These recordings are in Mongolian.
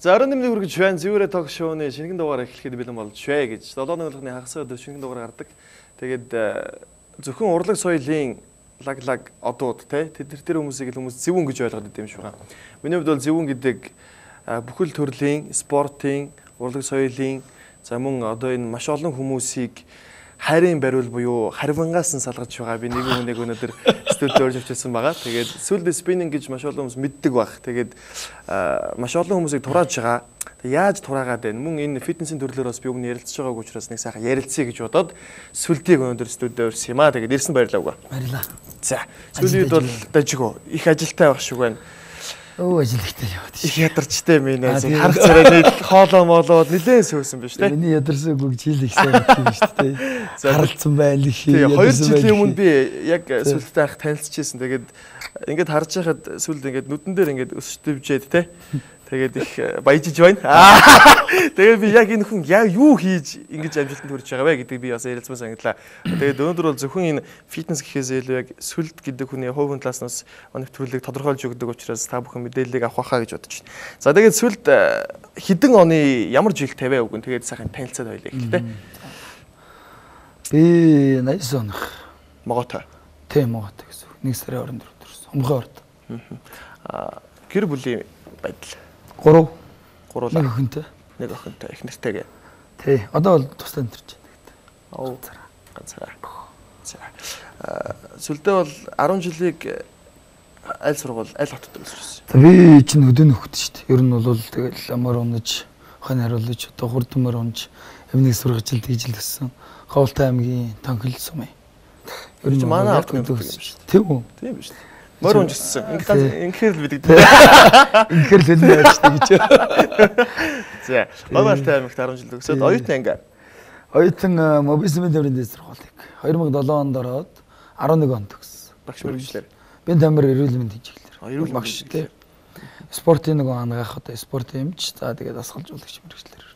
За 11-ний хүргэж байна. Зэвэрэ ток шоуны шинэхэн дугаар эхлэхэд бэлэн болж байна гэж. 7 өдрийн хагас өдөр шинэхэн дугаар гардаг. Тэгээд зөвхөн урлаг соёлын лаг одууд те тэр хүмүүсийг хүмүүс зөвүүн гэж ойлгоод идэв юм шиг байна. Миний хувьд бол зөвүүн гэдэг бүхэл төрлийн спортын, урлаг соёлын за мөн одоо энэ маш олон хүмүүсийг хайрын бариул буюу харвангаас нь салгаж байгаа. Би нэг өнөөдөр студид орж очсон байгаа. Тэгээд сүлд спиннинг гэж маш олон хүмүүс мэддэг баг. Тэгээд маш олон хүмүүсийг турааж байгаа. Яаж тураагаад байна? Мөн энэ фитнесийн төрлөөр бас би өгн ярилцж байгааг учраас нэг сайхан ярилцъя гэж бодоод сүлдийг өнөөдөр студид орсон юм аа. Тэгээд ирсэн баярлалаа. Баярлалаа. За, сүлдид бол дажгүй их ажилтай байх шиг байна. Өө ажил ихтэй яваад. Их ядарчтай минь харах царай хоолоо моолоод нилээн сөөсөн биз дээ. Миний ядарсан үг жил их сайн юм биш дээ. Харалцсан байл их. 2 жилийн өмнө би яг сүлдтэй ах танилцчихсэн. Тэгээд ингээд харж байхад сүлд ингээд нүдэн дээр ингээд өсчтөвжээд те. Тэгээд их баяжиж байна. Тэгээд би яг энэ хүн юу хийж ингэж амжилтанд хүрэж байгаа вэ гэдэг би бас ярилцсан санагдлаа. Тэгээд өнөөдөр бол зөвхөн энэ фитнес гэхээс илүү яг сүлд гэдэг хүний хувийн талаас нэвтрүүлгийг тодорхойлж өгдөг учраас та бүхэн мэдээллийг авах хаа гэж бодож байна. За тэгээд сүлд хэдэн оны ямар жилд тавиа өгөн тэгээд сайхан танилцаад байлаа гэхдээ. Би 89 онох. Моготой. Тийм Моготой гэсэн. 1 сарын 24-нд төрсөн. Умхан орд. Гэр бүлийн байдал. 3 нэг охинтой. Нэг охинтой их нэртэйгээ. Тий. Одоо бол тусдаа төрж байна. Ганцаараа. За. Сүлдээ бол 10 жилийг аль сургууль, аль хотод төгсөж байна. Би чинь хөдөөний хөхт шүү дээ. Ер нь бол тэгэл амар унаж, хань харуулж, одоо хурдмөр унаж, эмнэг сургажил тэгжил төссөн. Ховлтой аймгийн Тонхил сум. Ер нь манай авт юм шүү. Тийм үү? Тийм биш. Мөр унжсэн. Инхээр л бидэг. Инхээр л хэлнэ байж гэж. За, Ховлтой аймагт 10 жил төгсөөд оюутан анги. Оюутан мобильсмын тэмрийн дэс сургуулийг 2007 онд ороод 11 онд төгссөн. Багш мэргэжлэр. Би тамир эрүүл мэндийн чиглэлээр. Эрүүл багш тий. Спортын нэг ангаах одоо спортын эмч за тэгээд дасгалжуулагч мэргэжлэр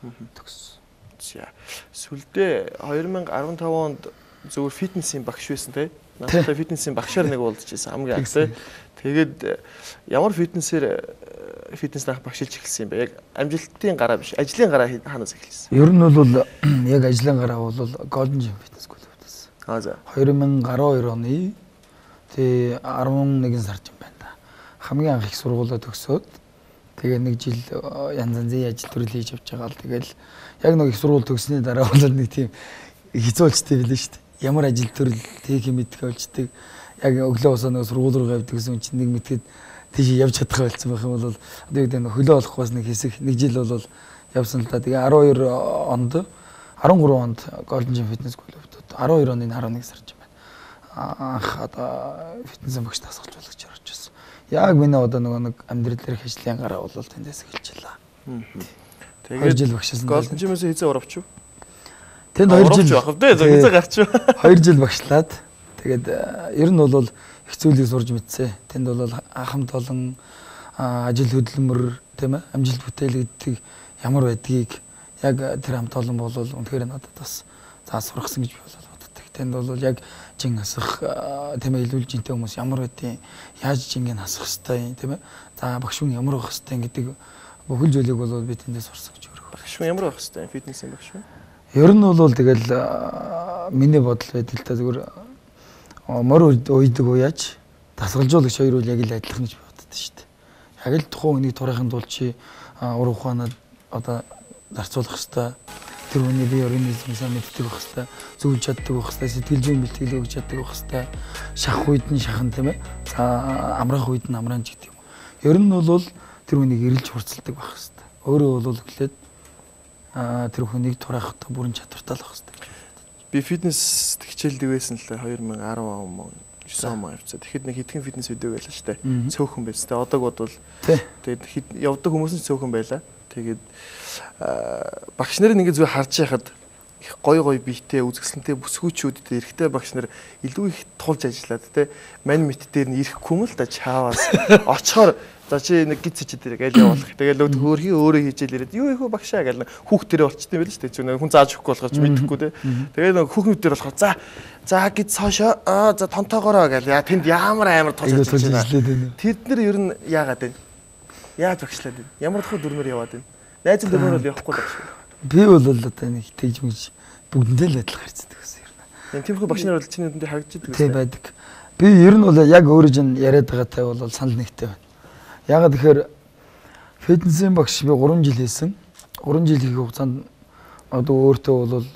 бол төгссөн. За. Сүлдээ 2015 онд зөвхөн фитнесийн багш байсан тий. Надтай фитнесийн багшаар нэг уулзчихсан хамгийн анх тий. Тэгээд ямар фитнесээр багшилж эхэлсэн юм бэ? Яг амжилтын гараа биш, ажлын гараа хаанаас эхэлсэн? Ер нь бол яг ажлын гараа бол Golden Gym Fitness Club-аас. За. 2012 оны тий 11 сард юм байна да. Хамгийн анх их сургуулаа төгсөөд тэгээ нэг жил янз янзын ажил төрөл хийж явж байгаа л тэгэл яг нэг их сургууль төгссөний дараа бол нэг тийм хэцүүлчтэй билээ шүү дээ. Ямар ажил төрөл тийг мэдэх болчдөг. Яг өглөө усаа нэг сургууль руу гавьдаг гэсэн чинь нэг мэдгээд тийш явж чадах байлцсан байх юм бол одоо яг хөлөө олох бас нэг хэсэг нэг жил бол явсан л та. Тэгээ 12 онд 13 онд Golden Gym Fitness Club-д 12 оны 11 сард юм байна. Анх одоо фитнесийн багш дасгалжуулагч орж ирсэн. Яг миний одоо нэг амьдрал дээрх ажлын гараа бол тэндээс эхэлж байлаа. Тэгээд жил багшилсан. Golden Gym-ээс хэзээ урагч юу? Тэнд 2 жил байх вэ? Хэзээ гарч юу? 2 жил багшлаад тэгээд ер нь бол их зүйлийг сурж мэдсэн. Тэнд бол хамт олон ажил хөдөлмөр тийм ээ амжилт бүтээлэгддэг ямар байдгийг яг тэр хамт олон бол үнэхээр надад бас сургасан гэж би боддог. Тэнд бол яг жин асах тийм ээ илүүл жинтэй хүмүүс ямар байдیں۔ Яаж жингийг асах хэвтэй тийм ээ. За багш хүн ямар байх хэвтэй гэдэг бүхэл зүйлийг бол би тэндээс сурсан гэж өөрөө. Багш хүн ямар байх хэвтэй фитнесийн багш хүн? Ер нь бол тэгэл миний бодол байдал та зүгээр мөр уйдаг уяаж дасгалжуулагч хоёр үл яг л адилхан гэж боддог шүү дээ. Яг л тухайн хүнийг турахын тулд чи ур ухаанаа одоо зарцуулах хэвээр тэр хүний бие организмсаа мэддэг байх хэвээр зөвлөж чаддаг байх хэвээр сэтгэл зүйн бэлтгэл өгч чаддаг байх хэвээр шахах үед нь шахан тийм ээ. За амраах үед нь амраанч гэдэг юм. Ер нь бол тэр хүнийг эрэлж хурцлдаг байх хэвээр. Өөрөө бол эхлээд тэр хүнийг тураах та бүрэн чадвартай л байх хэвээр. Би фитнес хичээлдэг байсан л 2010 он 9 он явцаа. Тэгэхэд нэг хэдхэн фитнес видео байлаа штэ. Цөөхөн байсан. Тэгээ одог бодвол тэгээд явдаг хүмүүс нь цөөхөн байлаа. Тэгээд багш нарын ингэ зүгээр харж яхад их гой биетэй үзэсгэлэнтэй бүсгүүчүүд эрэхтэй багш нар илүү их тулж ажиллаад те мань мэт дээр нь ирэхгүй юм л да чааваас очихоор за чи нэг гид цэчэд дээр гээл явуулах. Тэгээд л хөөрхий өөрөө хийжэл ирээд юу их багшаа гээл хүүхдэрээ болчтой байл шүү дээ. Зөв хүн зааж өгөхгүй болохоор ч мэдэхгүй те. Тэгээд хүүхнүүд дээр болохоор за гид цоошоо за тонтоогоороо гээл яа тэнд ямар амар тулж ажиллаж байна. Тэд нар ер нь яагаад вэ? Яаж багшлаад байна? Ямар тухай дүрмээр яваад байна? Найз дүрмээр бол явахгүй л байна. Би бол одоо нэг тэгж мэж бүгдэндээ л адилхан харьцдаг гэсэн юм. Энэ тиймэрхүү багш нар бол чиний нүдэнд харагддаг гэсэн. Тийм байдаг. Би ер нь бол яг өөрөө чинь яриад байгаатай бол санал нэгтэй байна. Ягаад тэгэхээр фитнесийн багш би 3 жил хийсэн. 3 жил хийх хугацаанд одоо өөртөө бол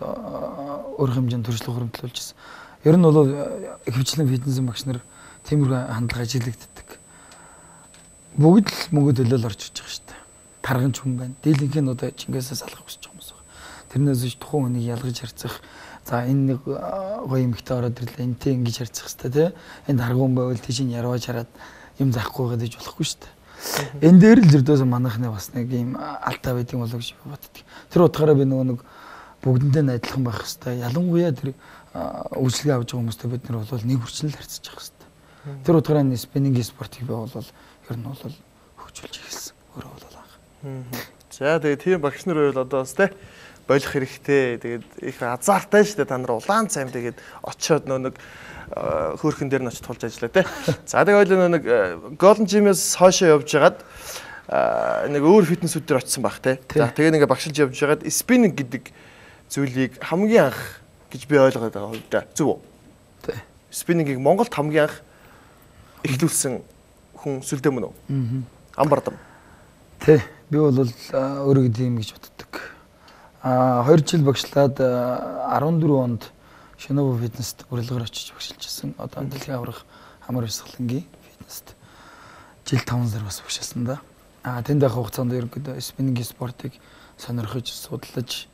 өөр хэмжээнд төршлөх хөрөмтлүүлж ирсэн. Ер нь бол хөвчлэн фитнесийн багш нар тиймэрхүү хандлага ажиглагддаг. Бүгд л мөнгө төлөөл орж иж байгаа шүү дээ. Тарганч хүн байна. Дийлэнх нь одоо Чингисээс салах хүсэж байгаа хүмүүс байна. Тэрнээс биш тухайн хүнийг ялгаж харьцах. За энэ нэг гоё эмэгтэй ороод ирлээ. Энтэй ингэж харьцах хэрэгтэй тий. Энд харгуун байвал тийш нь ярваж хараад юм заахгүй гэж болохгүй шүү дээ. Энэ дээр л зөрдөөс манайхны бас нэг юм алдаа байдгийн болов гэж боддог. Тэр утгаараа би нэг бүгдэндээ адилхан байх хэрэгтэй. Ялангуяа тэр үйлчлэгээ авч байгаа хүмүүстэй бид нар бол нэг хүрчлэл харьцаж явах хэрэгтэй. Тэр утгаараа энэ спиннинг спортыг би бол ер нь бол хөгжүүлж эхэлсэн. Өөрөө бол аа. За тэгээд тийм багш нар байвал одоо бас тий болох хэрэгтэй. Тэгээд их азартай шүү дээ. Та нар улаан цайм тэгээд очиод нэг хөөрхөн дээр нь очиж тулж ажиллаа тий. За тэгээд ойлоо нэг Golden Gym-ээс хойшоо явж хагаад нэг өөр фитнесүүд дээр очисон баг тий. За тэгээд ингээ багшилж явж хагаад спиннинг гэдэг зүйлийг хамгийн анх гэж би ойлгоод байгаа хувьда зөв үү? Тий. Спиннингийг Монголд хамгийн анх эхлүүлсэн хүн сүлдээ мөн үү? Амбардам. Тий. Би бол өөрөө тийм гэж боддог. 2 жил багшлаад 14 онд Шиново фитнест урилгаар очиж багшилжсэн. Одоо дэлхийн аврах амар бясалгангийн фитнест жил 5 сар бас багшилсан да. Тэнд байх хугацаанд ерөнхийдөө спиннинг спортыг сонирхож судлаж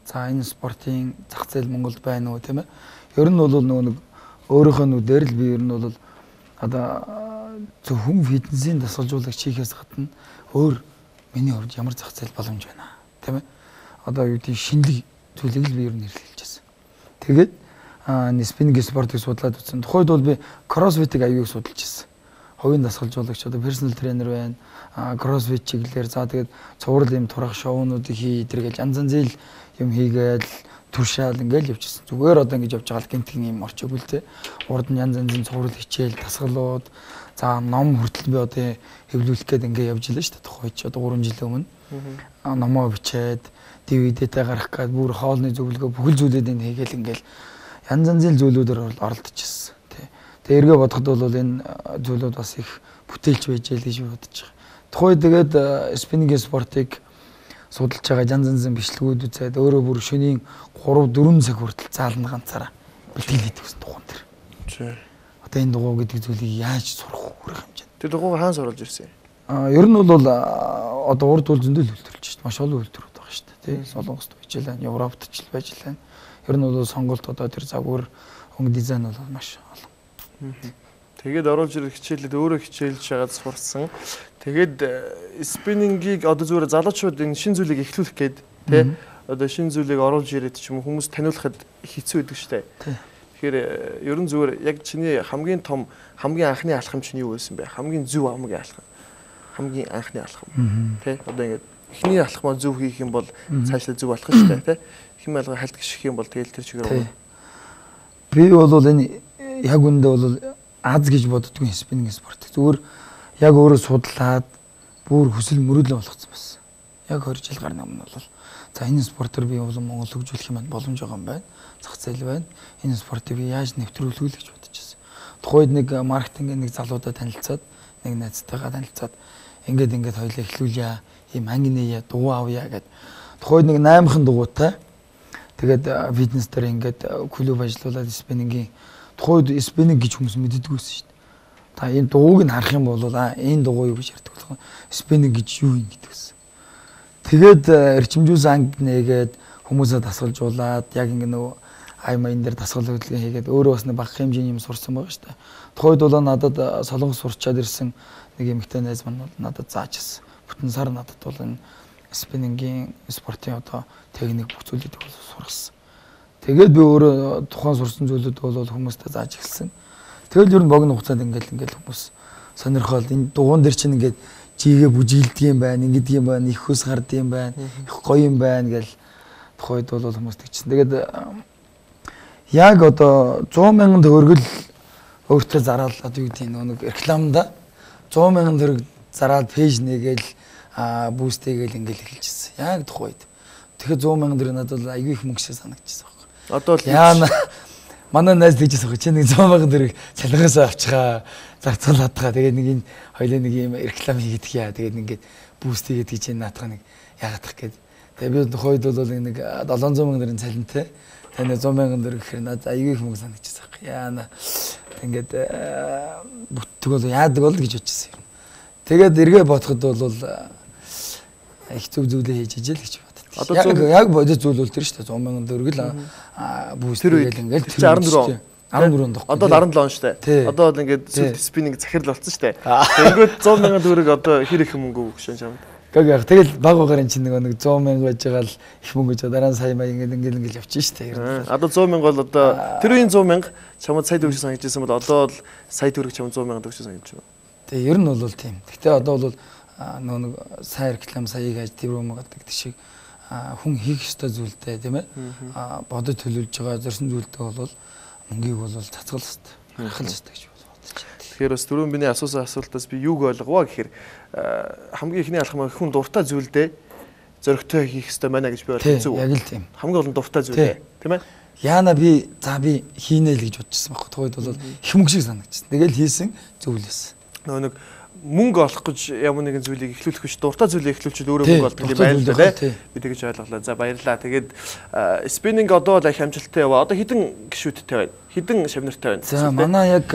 за энэ спортын зах зээл Монголд байна уу тийм ээ. Ер нь бол нэг өөрийнхөө нүдээр л би ер нь бол одоо зөвхөн фитнесийн дасгалжуулагч хийхээс гадна өөр миний хувьд ямар зах зээл боломж байна тийм ээ. Одоо юу гэдэг шинэлэг зүйлийг л би ер нь хэрэглэж байсан. Тэгээд спиннинг спортыг судлаад үзсэн. Тухайд бол би кроссфитийг аягүй судалж байсан. Хувийн дасгалжуулагч одоо персонал тренер байна. Кроссфит чиглэлээр за тэгээд цуврал юм турах шоунуудыг хий тэргээл янз янзын юм хийгээл туршаал ингээл явчихсан. Зүгээр одоо ингэж явж байгаа л гэмтгийн юм орчоогүй л те. Урд нь янз янзын цуврал хичээл, дасгалууд, за ном хүртэл би одоо хэвлүүлэх гээд ингээ явж илаа шүү дээ. Тухайд ч одоо 3 жилийн өмнө номоо бичээд DVD-тэй гарах гээд бүр хоолны зөвлөгөө бүхэл зүйлүүд энэ хийгээл ингээл янз янзын зүйлүүдээр оролдож ирсэн. Тэгээ эргээ бодоход бол энэ зүйлүүд бас их бүтээлч байж л гэж бодож байгаа. Тухайд тэгээд спиннинг спортыг судалж байгаа янз янзын бичлэгүүд үзээд өөрөө бүр шөнийн 3-4 цаг хүртэл заална ганцаараа бэлтгэл хийдэг гэсэн тухайн тэр. Одоо энэ дугуй гэдэг зүйлийг яаж сурах вэ хэмжээ. Тэр дугуйг хаан сурулж ирсэн. Ер нь бол одоо урд үл зөндөл үйлдвэрлэж шүү дээ. Маш олон үйлдвэрүүд байгаа шүү дээ. Тий. Солонгост байж лээ, Европт ч байж лээ. Ер нь бол сонголт одоо тэр загвар хөнгө дизайн бол маш олон. Тэгээд оруулж ирэх хичээлээд өөрөө хичээлж шагаад сурсан. Тэгээд спиннингийг одоо зүгээр залуучууд энэ шин зүйлийг эхлүүлэх гээд тий одоо шин зүйлийг оруулж ирээд ч юм уу хүмүүс таниулахад хэцүү байдаг шүү дээ. Тэгэхээр ер нь зүгээр яг чиний хамгийн том хамгийн анхны алхам чинь юу байсан бэ? Хамгийн зөв хамгийн алхам. Хамгийн анхны алхам. Тий одоо ингээд эхний алхмаа зөв хийх юм бол цаашлаа зөв алхах шүү дээ. Тий хэм алга хальт гიშих юм бол тэгэл тэр чигээр байна. Би бол энэ яг үндэ бол аз гэж боддгүй спиннинг спорт. Зүгээр яг өөрөө судлаад бүр хүсэл мөрөөдлөө болгоцсон байсан. Яг 20 жил гарны өмнө бол за энэ спортоор би улам Монгол хөгжүүлэх юм боломж байгаа юм байна. Зах зээл байна. Энэ спортыг би яаж нэвтрүүлэх вэ гэж бодож байсан. Тухайд нэг маркетингийн нэг залуудаа танилцаад нэг найзтайгаа танилцаад ингээд хоёлаа эхлүүлье. Ийм ангинэе дугуй авъя гэд. Тухайд нэг 8хан дугуйтай. Тэгээд фитнес дээр ингээд клуб ажиллуулад спиннингийн тухайд спиннинг гэж хүмүүс мэддэггүйсэн шүү дээ. Та энэ дугуйг нь харах юм бол энэ дугуй юу гэж ярьдаг болох спиннинг гэж юу юм гэдэгсэн. Тэгээд эрчимжүүлсэн ангид нээгээд хүмүүсээ дасгалжуулаад яг ингэ нөгөө аймын дээр дасгал хөдөлгөөн хийгээд өөрөө бас нэг бага хэмжээний юм сурсан байгаа шүү дээ. Тухайд бол надад солонгос сурчаад ирсэн нэг эмэгтэй найз маань бол надад заажсэн. Бүтэн сар надад бол энэ спиннингийн спортын одоо техник бүх зүйлүүдийг сургасан. Тэгээд би өөрөө тухайн сурсан зүйлүүд бол хүмүүстээ зааж эхэлсэн. Тэгэл ер нь богино хугацаанд ингээл хүмүүс сонирхоод энэ дугуун дээр чинь ингээд жигээ бүжиглдэг юм байна, ингэдэг юм байна, их хөс гардаг юм байна, их гоё юм байна гэл тухайд бол хүмүүс тэгчихсэн. Тэгээд яг одоо 100,000 төгрөгөл өөртөө зараал одоо юу гэдэг нэг рекламда 100,000 төгрөг зараад пэйж нээгээл бүүстэйгээл ингээл хэлчихсэн. Яг тухайд. Тэгэхээр 100 мянган төгрөг надад айгүй их мөнгө шиг санагдчихсан байхгүй. Одоо л яана манай найз тэгжсэн байхгүй. Чи нэг 100 мянган төгрөг цалингаас авчихаа, зарцуул хадгаа. Тэгээд нэг энэ хоёлаа нэг юм реклам хийгээд яа. Тэгээд ингээд бүүстэйгээд гэж энэ наатах нэг яагаадах гээд. Тэгээд би тухайд бол нэг 700 мянган төгрөгийн цалинтай. Таны 100 мянган төгрөг гэхээр надад айгүй их мөнгө санагдчихсан байхгүй. Яана ингээд бүтдэг бол яадаг бол гэж бодчихсон юм. Тэгээд эргээ бодоход бол их зүг зүйлээ хийж ижил гэж боддог. Яг бодит зүйл бол тэр шүү дээ. 100 мянган төгрөг л бүүстэйгээл ингээл 14 14 дох. Одоо 17 он шүү дээ. Одоо бол ингээд сүлт спиннинг захирал болсон шүү дээ. Тэгэнгүүт 100 мянган төгрөг одоо хэр их мөнгө өгөх шин чамд. Яг тэгэл баг багаар эн чинь нэг 100 мянга байж байгаа л их мөнгө гэж дараа нь сая маяг ингээл явчих шүү дээ. Одоо 100 мянга бол одоо тэр үеийн 100 мянга чамд сая төгрөг санагдчихсан бол одоо л сая төгрөг чамд 100 мянга төгрөг санагдаж байна. Тэгээ ер нь бол тийм. Гэхдээ одоо бол нэг сайн реклам саяыг аж тэрвэм гадаг тийшээ хүн хийх ёстой зүйлтэй тийм ээ. Бодож төлөвлөж байгаа зорьсон зүйлтэй бол мөнгийг бол цацгал ёстой. Харах ёстой гэж бодож байна. Тэгэхээр бас түрүүн миний асуусан асуултаас би юуг ойлгова гэхээр хамгийн ихний алхам хүн дуртай зүйлдээ зөрөгтэй хийх ёстой байна гэж би ойлгож зүг. Яг л тийм. Хамгийн олон дуртай зүйлээ тийм ээ. Яана би хийнэ л гэж бодчихсон байхгүй. Тухайд бол их мөнгө шиг санагдчихсан. Тэгэл хийсэн зүйлээс. Нэг мөнгө олох гэж ямар нэгэн зүйлийг эхлүүлэх биш дуртай зүйлийг эхлүүлчихэл өөрөө мөнгө олдог юм байна л да тий. Би тэгэж ойлголоо. За баярлалаа. Тэгээд спиннинг одоо л их амжилттай яваа. Одоо хэдэн гишүүдтэй байна? Хэдэн шавнартай байна? За манай яг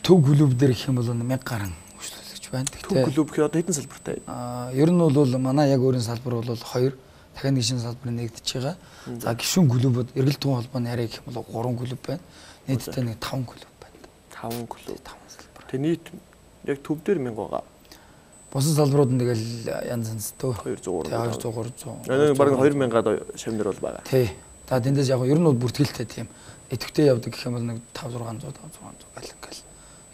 төв клуб дээр их юм бол 1000 гаруй хөшлөлөгч байна. Төв клуб гэхээр одоо хэдэн салбартай байна? Ер нь бол манай яг өөрийн салбар бол 2 дахин гишүүн салбар нэгдэж байгаа. За гишүүн клубуд эргэл туун холбооны хараа гэх юм бол 3 клуб байна. Нийтдээ нэг 5 клуб байна. 5 клуб 5 салбар. Тэг нийт яг төв дээр 1000 байгаа. Бусад салбарууд нь тэгэл янз янз төө 200 300. Нэг бараг 2000-аад шавнар бол байгаа. Тий. За тэндээс яг ер нь бол бүртгэлтэй тийм идэвхтэй явдаг гэх юм бол нэг 5 600 гэл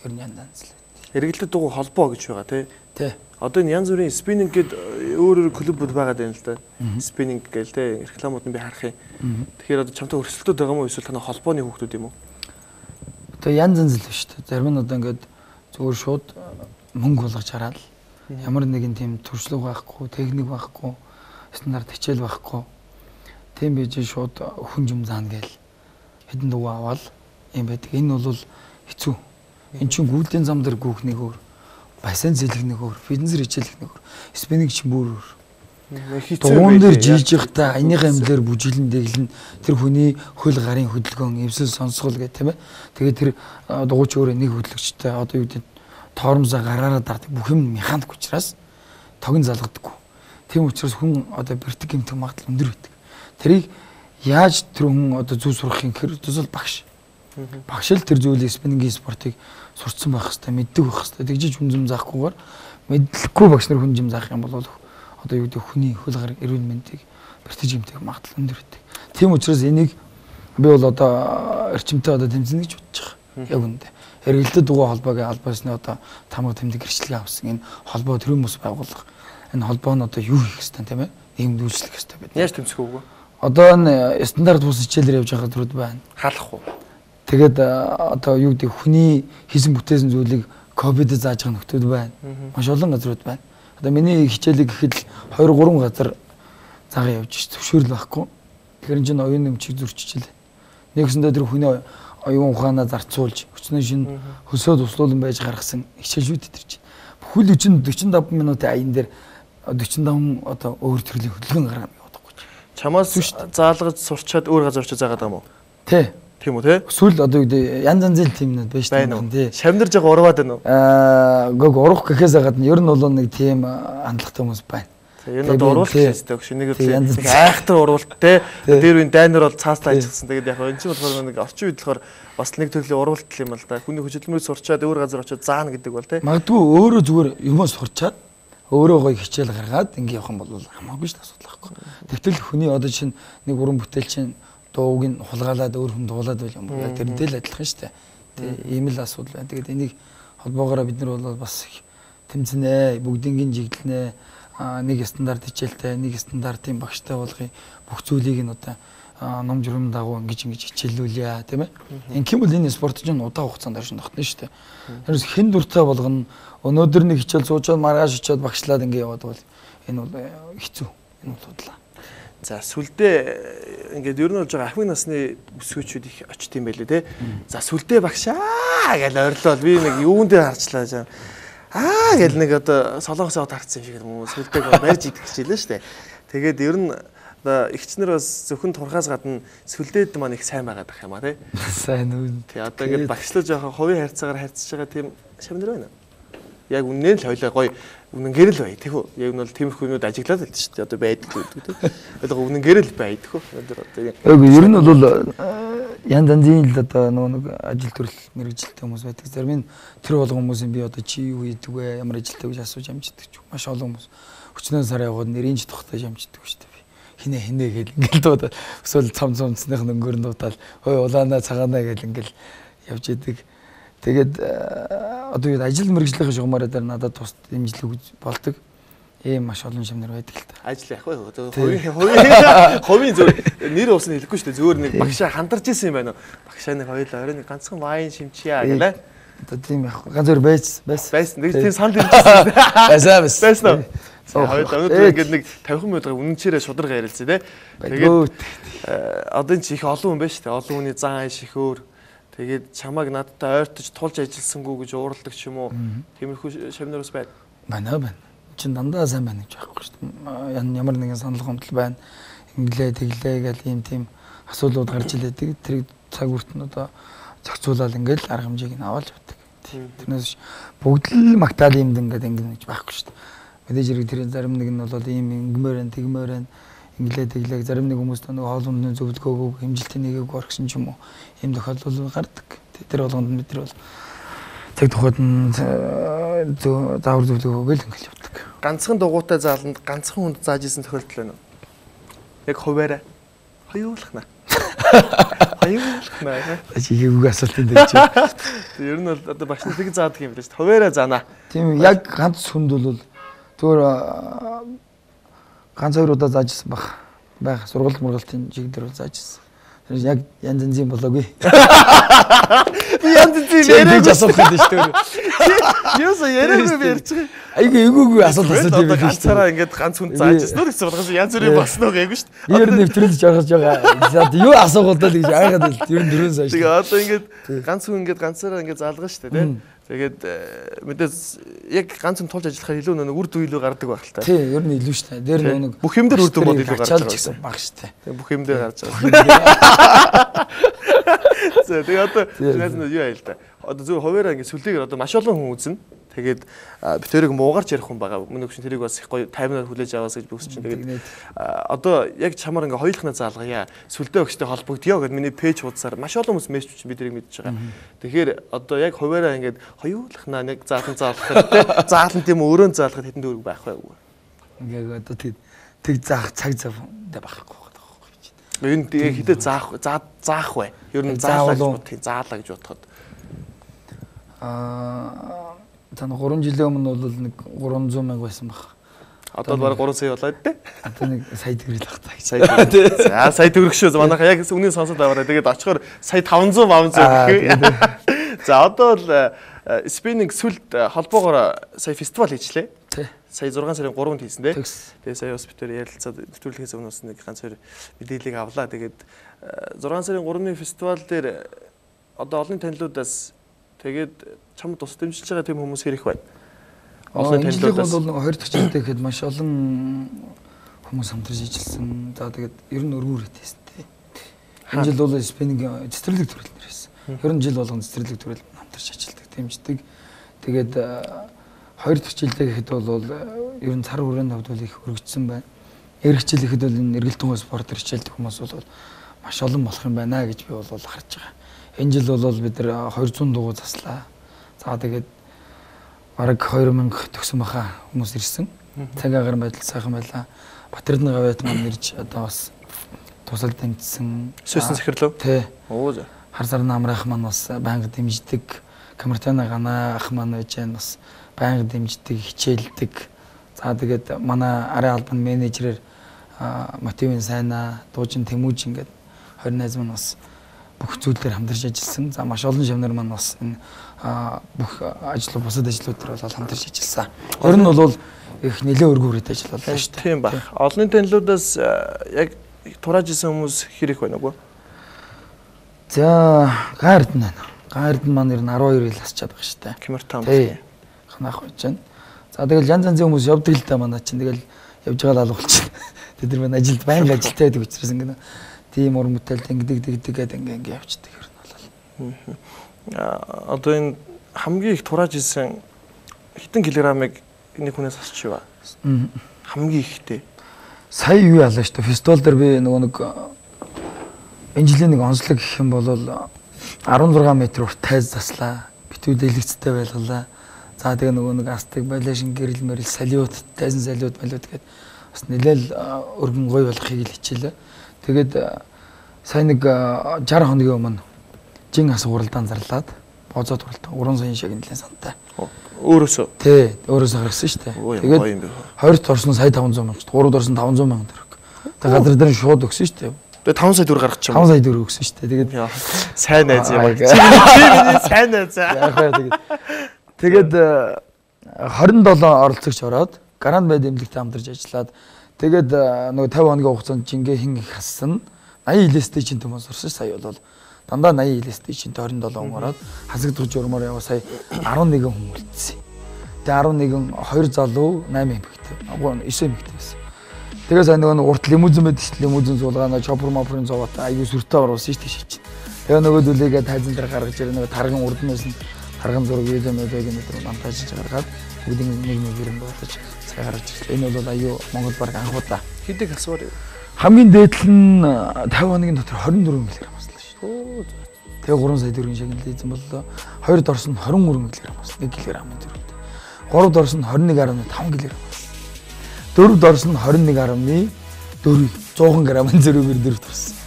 ер нь янз янз л. Хэрэгэлдэд дугуй холбоо гэж байгаа тий. Тий. Одоо энэ янз бүрийн спиннинг гээд өөр клубуд байгаа юм л да. Спиннинг гээл тий рекламууд нь би харах юм. Тэгэхээр одоо чамтай өрсөлдөд байгаа мó эсвэл таны холбооны хүүхдүүд юм уу? Тэгээ янз янз л шүү дээ. Зарим нь одоо ингээд зүгээр шууд мөнгө болгож хараад ямар нэгэн тийм төршлөг байхгүй, техник байхгүй, стандарт хичээл байхгүй. Тийм байж шууд хүн юм заана гээл хэдэн дугуй аваад юм байдаг. Энэ бол хэцүү. Эн чинь гүйлийн зам дээр гүөх нэг өөр, бассейн зэлэх нэг өөр, фитнес хичээлэх нэг өөр, спиннинг чинь бүр өөр. Дуун дээр жилж явахдаа энийхэн амлаар бүжиглэн дэглэн тэр хүний хөл гарын хөдөлгөөн эвсэл сонсгол гэх тийм ээ. Тэгээд тэр дугуйч өөрөө нэг хөдөлгөгчтэй одоо юу гэдэг тоормсоо гараараа дардаг бүх юм механик учраас тогн залгадаггүй. Тийм учраас хүн одоо бэртэг гэмтэх магадлал өндөр байдаг. Тэрийг яаж тэр хүн одоо зүг сурах юм гэхээр төсөл багш. Багш л тэр зүйлийг спиннингийн спортыг сурцсан байх хэвээр мэддэг байх хэвээр. Тэгжиж хүн зам заахгүйгээр мэдлэхгүй багш нар хүн зам заах юм бол одоо юу гэдэг хүний хөл гар эрүүл мэндийг бэртэж гэмтэх магадлал өндөр байдаг. Тийм учраас энийг би бол одоо эрчимтэй одоо тэмцэнэ гэж бодож байгаа. Яг үндэ. Эргэлдэд дугуй холбоогийн албаасны одоо тамга тэмдэг гэрчлэгээ авсан энэ холбоо төрийн мөс байгуулах. Энэ холбоо нь одоо юу хийх хэвээр тийм ээ? Нийгэмд үйлчлэх хэвээр байна. Яаж тэмцэх үгүй? Одоо энэ стандарт бус хичээлээр явж байгаа төрүүд байна. Халах уу? Тэгээд одоо юу гэдэг хүний хийсэн бүтээсэн зүйлийг копид зааж байгаа нөхдүүд байна. Маш олон газрууд байна. Одоо миний хичээлийг гэхэд 2 3 газар цагаан явж зөвшөөрөл байхгүй. Тэгэхээр энэ чинь оюун нэмчиг зөрчиж илээ. Нэгсэндээ тэр хүний оюун ухаанаа зарцуулж өчнөө шин хөсөөд услуулан байж гаргасан хичээлүүд тэр чинь. Бүхэл 45 минутын аян дээр 45 одоо өөр төрлийн хөдөлгөөн гаргана явахгүй. Чамаас заалгаж сурчаад өөр газар очиж заагаад байгаа юм уу? Тий. Тийм үү те? Эсвэл одоо юу гэдэг янз янзын тимнүүд байж тань тий. Шавнарж байгаа урваад байна уу? Гог урах гэхээс гадна ер нь бол нэг тийм хандлагатай хүмүүс байна. Ер нь одоо урвалт хийстэй өгш нэг айхтар урвалт те. Тэр үн дайнер бол цаастаа ажилласан. Тэгээд яг энэ чинь болохоор нэг орчин үед болохоор бас нэг төрлийн урвалт юм л да. Хүний хөдөлмөрийг сурчаад өөр газар очиж заана гэдэг бол те. Магадгүй өөрөө зүгээр юмас сурчаад өөрөө гоё хичээл гаргаад ингэ явах юм бол хамаагүй ш асуудал байхгүй. Тэгтэл хүний одоо чинь нэг уран бүтээл чинь дууг нь хулгаалаад өөр хүн дуулаад байл юм. Яг тэрнтэй л адилхан шүү дээ. Тэг ийм л асуудал байна. Тэгээд энийг холбоогоор бид нар бол бас тэмцэнэ, бүгдийн жиглэнэ, нэг стандарт хичээлтэй, нэг стандартын багштай болгоё. Бүх зүйлийг нь одоо ном журам дагуу ингэж хичээллүүлье тийм ээ. Ингэм бол энэ спортч нь удаан хугацаанд оршин тогтно шүү дээ. Ерөөс хэн дуртай болгоно өнөөдөр нэг хичээл суучаад маргааш очиод багшлаад ингэ яваад бол энэ бол хэцүү. Энэ бол худлаа. За сүлдээ ингээд ер нь болж байгаа ахмад насны өсвөөчүүд их очт юм байлээ те. За сүлдээ багшаа гэж ойрлол би нэг юундээ харчлаа жаа. Гэл нэг одоо солонгос аваад харцсан юм шиг юм уу сүлдээг барьж идэх хичээлээ шүү дээ. Тэгээд ер нь ихчнэр бас зөвхөн турхаас гадна сүлдээд маань их сайн байгаад ах юм а тий. Сайн үү. Тий одоо ингээд багшлаж байгаа хувийн харьцаагаар харьцаж байгаа тийм шавнар байна. Яг үнэн л хойлоо гоё үнэнгээр л бай тэхүү. Яг нь бол тиймэрхүү юмуд ажиглаад л шүү дээ. Одоо байдаг гэдэг тий. Одоо үнэнгээр л бай тэхүү. Одоо ер нь бол янз янзын л одоо нэг ажил төрөл мэрэгжилтэй хүмүүс байдаг. Зарим нь тэр болгон хүмүүсийн би одоо чи юу хийдэг вэ? Ямар ажилтай гэж асууж амждаг ч маш олон хүмүүс. Өчнөө сар яваад нэрийнч тухтаж амждаг шүү дээ. Хинэ гэл ингээл дуудаад эсвэл цомцных өнгөр нь дуудаад ой улаанаа цагаанаа гэл ингээл явж идэг. Тэгээд одоо ажил мэргэжлийн шугамаараа дээр надад тус дэмжлэг болдог. Ийм маш олон шимнэр байдаг л та. Ажил яг бай. Хувийн зөв нэр уусна хэлэхгүй шүү дээ. Зөвөр нэг багшаа хандарч исэн юм байна уу? Багшаа нэг хоёулаа орой нэг ганцхан вайн шимчиа гэлээ. Одоо тийм яг ганц өөр байсан. Нэг тийм санд ирчихсэн. Байсан уу? Хоёулаа өнөөдөр ингээд нэг 50 минутын үнэнчээрээ шударга ярилцъя те. Тэгээд одоо энэ ч их олон хүн байна шүү дээ. Олон хүний зан шихөөр тэгээд чамайг надтай ойртож тулж ажилласангүй гэж уурладаг ч юм уу. Тиймэрхүү шавнар ус байна. Байна. Чин дандаа сайн байна гэж байхгүй шүү дээ. Ямар нэгэн санал гомдол байна. Инглээ тэглээ гэл ийм тийм асуудлууд гарч илээдэг. Тэр цаг хүртэн одоо зохицуулаад ингээл арга хэмжээг нь аваад явдаг. Тэрнээс бүгд л магтаал юмд ингээд ингэн гэж байхгүй шүү дээ. Мэдээж хэрэг тэр зарим нэг нь бол ийм тэгмээр инглээ тэглээ зарим нэг хүмүүс нэг хоолундны зөвлөгөөгөө хэмжилтийн нэгийг орхисон ч юм уу. Ийм тохиолдол гардаг. Тэр болгонд бид нар бол цаг тухайд нь заавар зөвлөгөөгөө л ингээл явдаг. Ганцхан дугуйтай зааланд ганцхан хүнд зааж исэн тохиолдол байна уу? Яг хуваараа хоёулахна. Хоёулахна. Чигээгүй асуулт энэ дээр чи. Ер нь бол одоо багш нэг заадаг юм байна шүү дээ. Хуваараа заана. Тийм яг ганц хүнд бол зүгээр ганц хоёр удаа зааж исэн байх. Сургалт мургалтын чиг дээр зааж исэн. Яг янз янзын болоогүй. Би янз янзын яриаг асуух гэдэг шүү дээ. Юуса яриаг би ярьж байгаа. Айгүй асуулт асууж байгаа. Ганцаараа ингээд ганц хүн зааж исэн үү гэсэн болгоос янз бүрийн босноо гэвгүй шүү дээ. Ер нь нэвтрүүлж жаргаж байгаа. Юу асуух удаа гэж айгаад байл. Ер нь дөрөв сая шүү. Тэгээ одоо ингээд ганц хүн ингээд ганцаараа ингээд заалгана шүү дээ. Тэгээд мэдээс яг ганц хүн тулж ажиллахаар илүү нэг үр дүн илүү гардаг байх л та. Тий, ер нь илүү шүү дээ. Дээр нэг бүх юм дээр үр дүн бол илүү гарч байгаа баг шүү дээ. Тэгээ бүх юм дээр гарч байгаа. Тэгээ одоо юу айл та. Одоо зөв хуваараа ингэ сүлээгээр одоо маш олон хүн үзнэ. Тэгээд би тэрийг муугарч ярих хүн байгаа. Мөн өгшин тэрийг бас их гоё таймнаар хүлээж аваас гэж би хүсэж байна. Тэгээд одоо яг чамаар ингээ хоёулахнаа заалгая. Сүлдээ өгчтэй холбогдё гэд миний пэйж хуудасаар маш олон хүмүүс мессеж чинь би тэрийг мэдчихэж байгаа. Тэгэхээр одоо яг хуваараа ингээд хоёулахнаа нэг заалан заалгахад те заалан тийм өрөөнд заалгахад хэдэн дөрөв байх вэ? Ингээ одоо тэг заах цаг зав байхгүй байна. Энэ хитэ заах вэ? Ер нь заалаа гэж бодоход. Тань 3 жилийн өмнө бол нэг 300 мянга байсан баг. Одоо баг 3 сая болоод те. Одоо нэг сая төгрөг л багтаа. Сая төгрөг. За сая төгрөг шүү. Манайха яг үнийн сонсоод аваарай. Тэгээд очихоор сая 500 гэх. За одоо л спиннинг сүлд холбоогоор сая фестивал хийчлээ. Сая 6 сарын 3-нд хийсэн те. Тэгээ сая бас битээр ярилцаад нэвтрүүлгээс өмнө бас нэг ганц хоёр мэдээллийг авлаа. Тэгээд 6 сарын 3-ны фестивал дээр одоо олон танилуудаас тэгээд чамд тус дэмжиж байгаа тийм хүмүүс хэрэг байна. Олон танилуудаас бол 20 дахь жилдээ гэхэд маш олон хүмүүс хамтарч ижилсэн. За тэгээд ер нь өргөр хийсэн тий. Энэ жил бол спиннинг цэцэрлэг төрөл нэр хийсэн. Ер нь жил болгон цэцэрлэг төрөл хамтарч ажилдаг, дэмждэг. Тэгээд 2 дахь жилдээ гэхэд бол ер нь цар хүрээний хувьд бол их өргөжсөн байна. Эх жил ихэд бол энэ эргэлтэн спорт хичээлдэг хүмүүс бол маш олон болох юм байна гэж би бол харж байгаа. Энэ жил бол бид нар 200 дугуй заслаа. За тэгээд бараг 2000 төгсөн баха хүмүүс ирсэн. Цаг агаар байдал сайхан байлаа. Батэрдны гавьяат маань ирж одоо бас тусал дэмжсэн. Сөсөн захирлав. Тий. Оо за. Хар сарны амраах маань бас байнга дэмждэг. Камертана гана ах маань байж гэн бас байнга дэмждэг, хичээлдэг. За тэгээд манай арын албаны менежерээр мотивын сайнаа, дуужин Тэмүүж ингээд 20 найз маань бас бүх зүйлээр хамтарч ажилласан. За маш олон шавнар маань бас энэ бүх ажлууд бусад ажлууд дээр бол хамтарч ажилласан. Ер нь бол их нэлээд өргөөрөд ажиллалаа шүү дээ. Тийм баг. Олонний танилуудаас яг турааж исэн хүмүүс хэр их байна уу? За гаард нь байна. Гаард нь маань ер нь 12 ил асчаад байгаа шүү дээ. Кимертам. Ханах байж байна. За тэгэл янз янзын хүмүүс явдаг л да манай чинь тэгэл явж байгаа л болчихно. Тэд нар маань ажилд байнга ажилтаа байдаг учраас ингэ тийм уран бүтээлд ингэдэг гэдэг ингээ явчихдаг ер нь бол. Одоо энэ хамгийн их турааж исэн хэдэн килограммыг нэг хүнээс асч юу? Хамгийн ихтэй. Сая юу ялаа шүү дээ. Фестивал дээр би нөгөө нэг энэ жилийн нэг онцлог гэх юм бол 16 м урт тайз заслаа. Битүү дэлгэцтэй байлгалаа. За тэгээ нөгөө нэг астыг балашин гэрэл мэрэл салиут, тайзан салиут малиут гэдэг бас нэлээл өргөн гоё болохыг л хичээлээ. Тэгээд сая нэг 60 хоногийн өмнө жин ас уралдаан зарлаад бозоод уралдаан 3 сая шиг нэлээд сантай. Өөрөөсөө. Тий, өөрөөсөө гаргасан шүү дээ. Тэгээд 20-т орсон сая 500 мянга, 3-д орсон 500 мянга төгрөг. Тэгээд газар дээр шууд өгсөн шүү дээ. Тэгээд 5 сая төгрөг гаргачих юм. 5 сая төгрөг өгсөн шүү дээ. Тэгээд сайн найз юм. Чи сайн найз. Тэгээд 27 оролцогч ороод Гранд Бай дэмжлэгтэй хамтарч ажиллаад тэгээд нөгөө 50 хоногийн хугацаанд жингээ хин их хассан 80 илэстэй чинь төмөөс орсон сая бол дандаа 80 илэстэй чинь 27 хүн ороод хасагдах журмаар яваа сая 11 хүн үлдсэн. Тэгээд 11 2 залуу 8 эмэгтэй. 9 эмэгтэй байсан. Тэгээд сая нөгөө урт лимузин байдаг шүү дээ. Лимузин суулгаана чоппер мопрын зовоотой аюу сүртэй оруулсан шүү дээ шийч. Тэгээд нөгөө дүлээгээ тайзан дээр гаргаж ирээ нөгөө тарган урднаас нь тарган зураг видео мөдөг энэ монтажж гаргаад бүгдийг нэг юм болгож цай гаргаж ирлээ. Энэ бол аюу Монгол баг анхудаа. Хэдэг асуур. Хамгийн дээдл нь 50 хоногийн дотор 24 кг аслаа шүү. Тэгээ 3 сая төгрөгийн шагналын эзэн боллоо. 2-д орсон 23 кг аслаа. 1 кг-ын төгрөгтэй. 3-д орсон 21.5 кг. 4-д орсон 21.4 100 г-ын зэрэгээр дөрөвт орсон.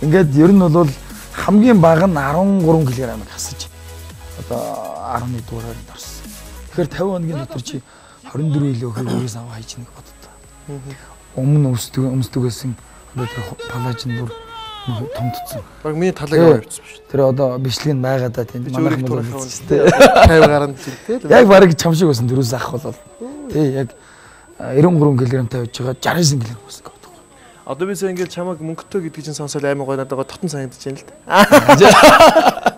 Ингээд ер нь бол хамгийн бага нь 13 кг-ыг хасаж одоо 11 дугаараар орсон. Тэгэхээр 50 хоногийн дотор чи 24 илүү хөргөөс аваа хийж нэг боддоо. Өмнө өмсдөгөөсөн одоо тэр палажин бүр томдсон. Баг миний талыг аваа явчихсан шүү. Тэр одоо бичлэг нь байгаад та тийм манайх мөр тийм 50 гаранд тийм. Яг барыг чам шиг байсан дөрөс ах болол. Тий яг 93 кг тавьж байгаа 69 кг болсон гэдэг. Одоо би сая ингээд чамайг мөнгөтэй гэдэг чинь сонсоод аймаг гоё надад тотон санагдаж байна л да.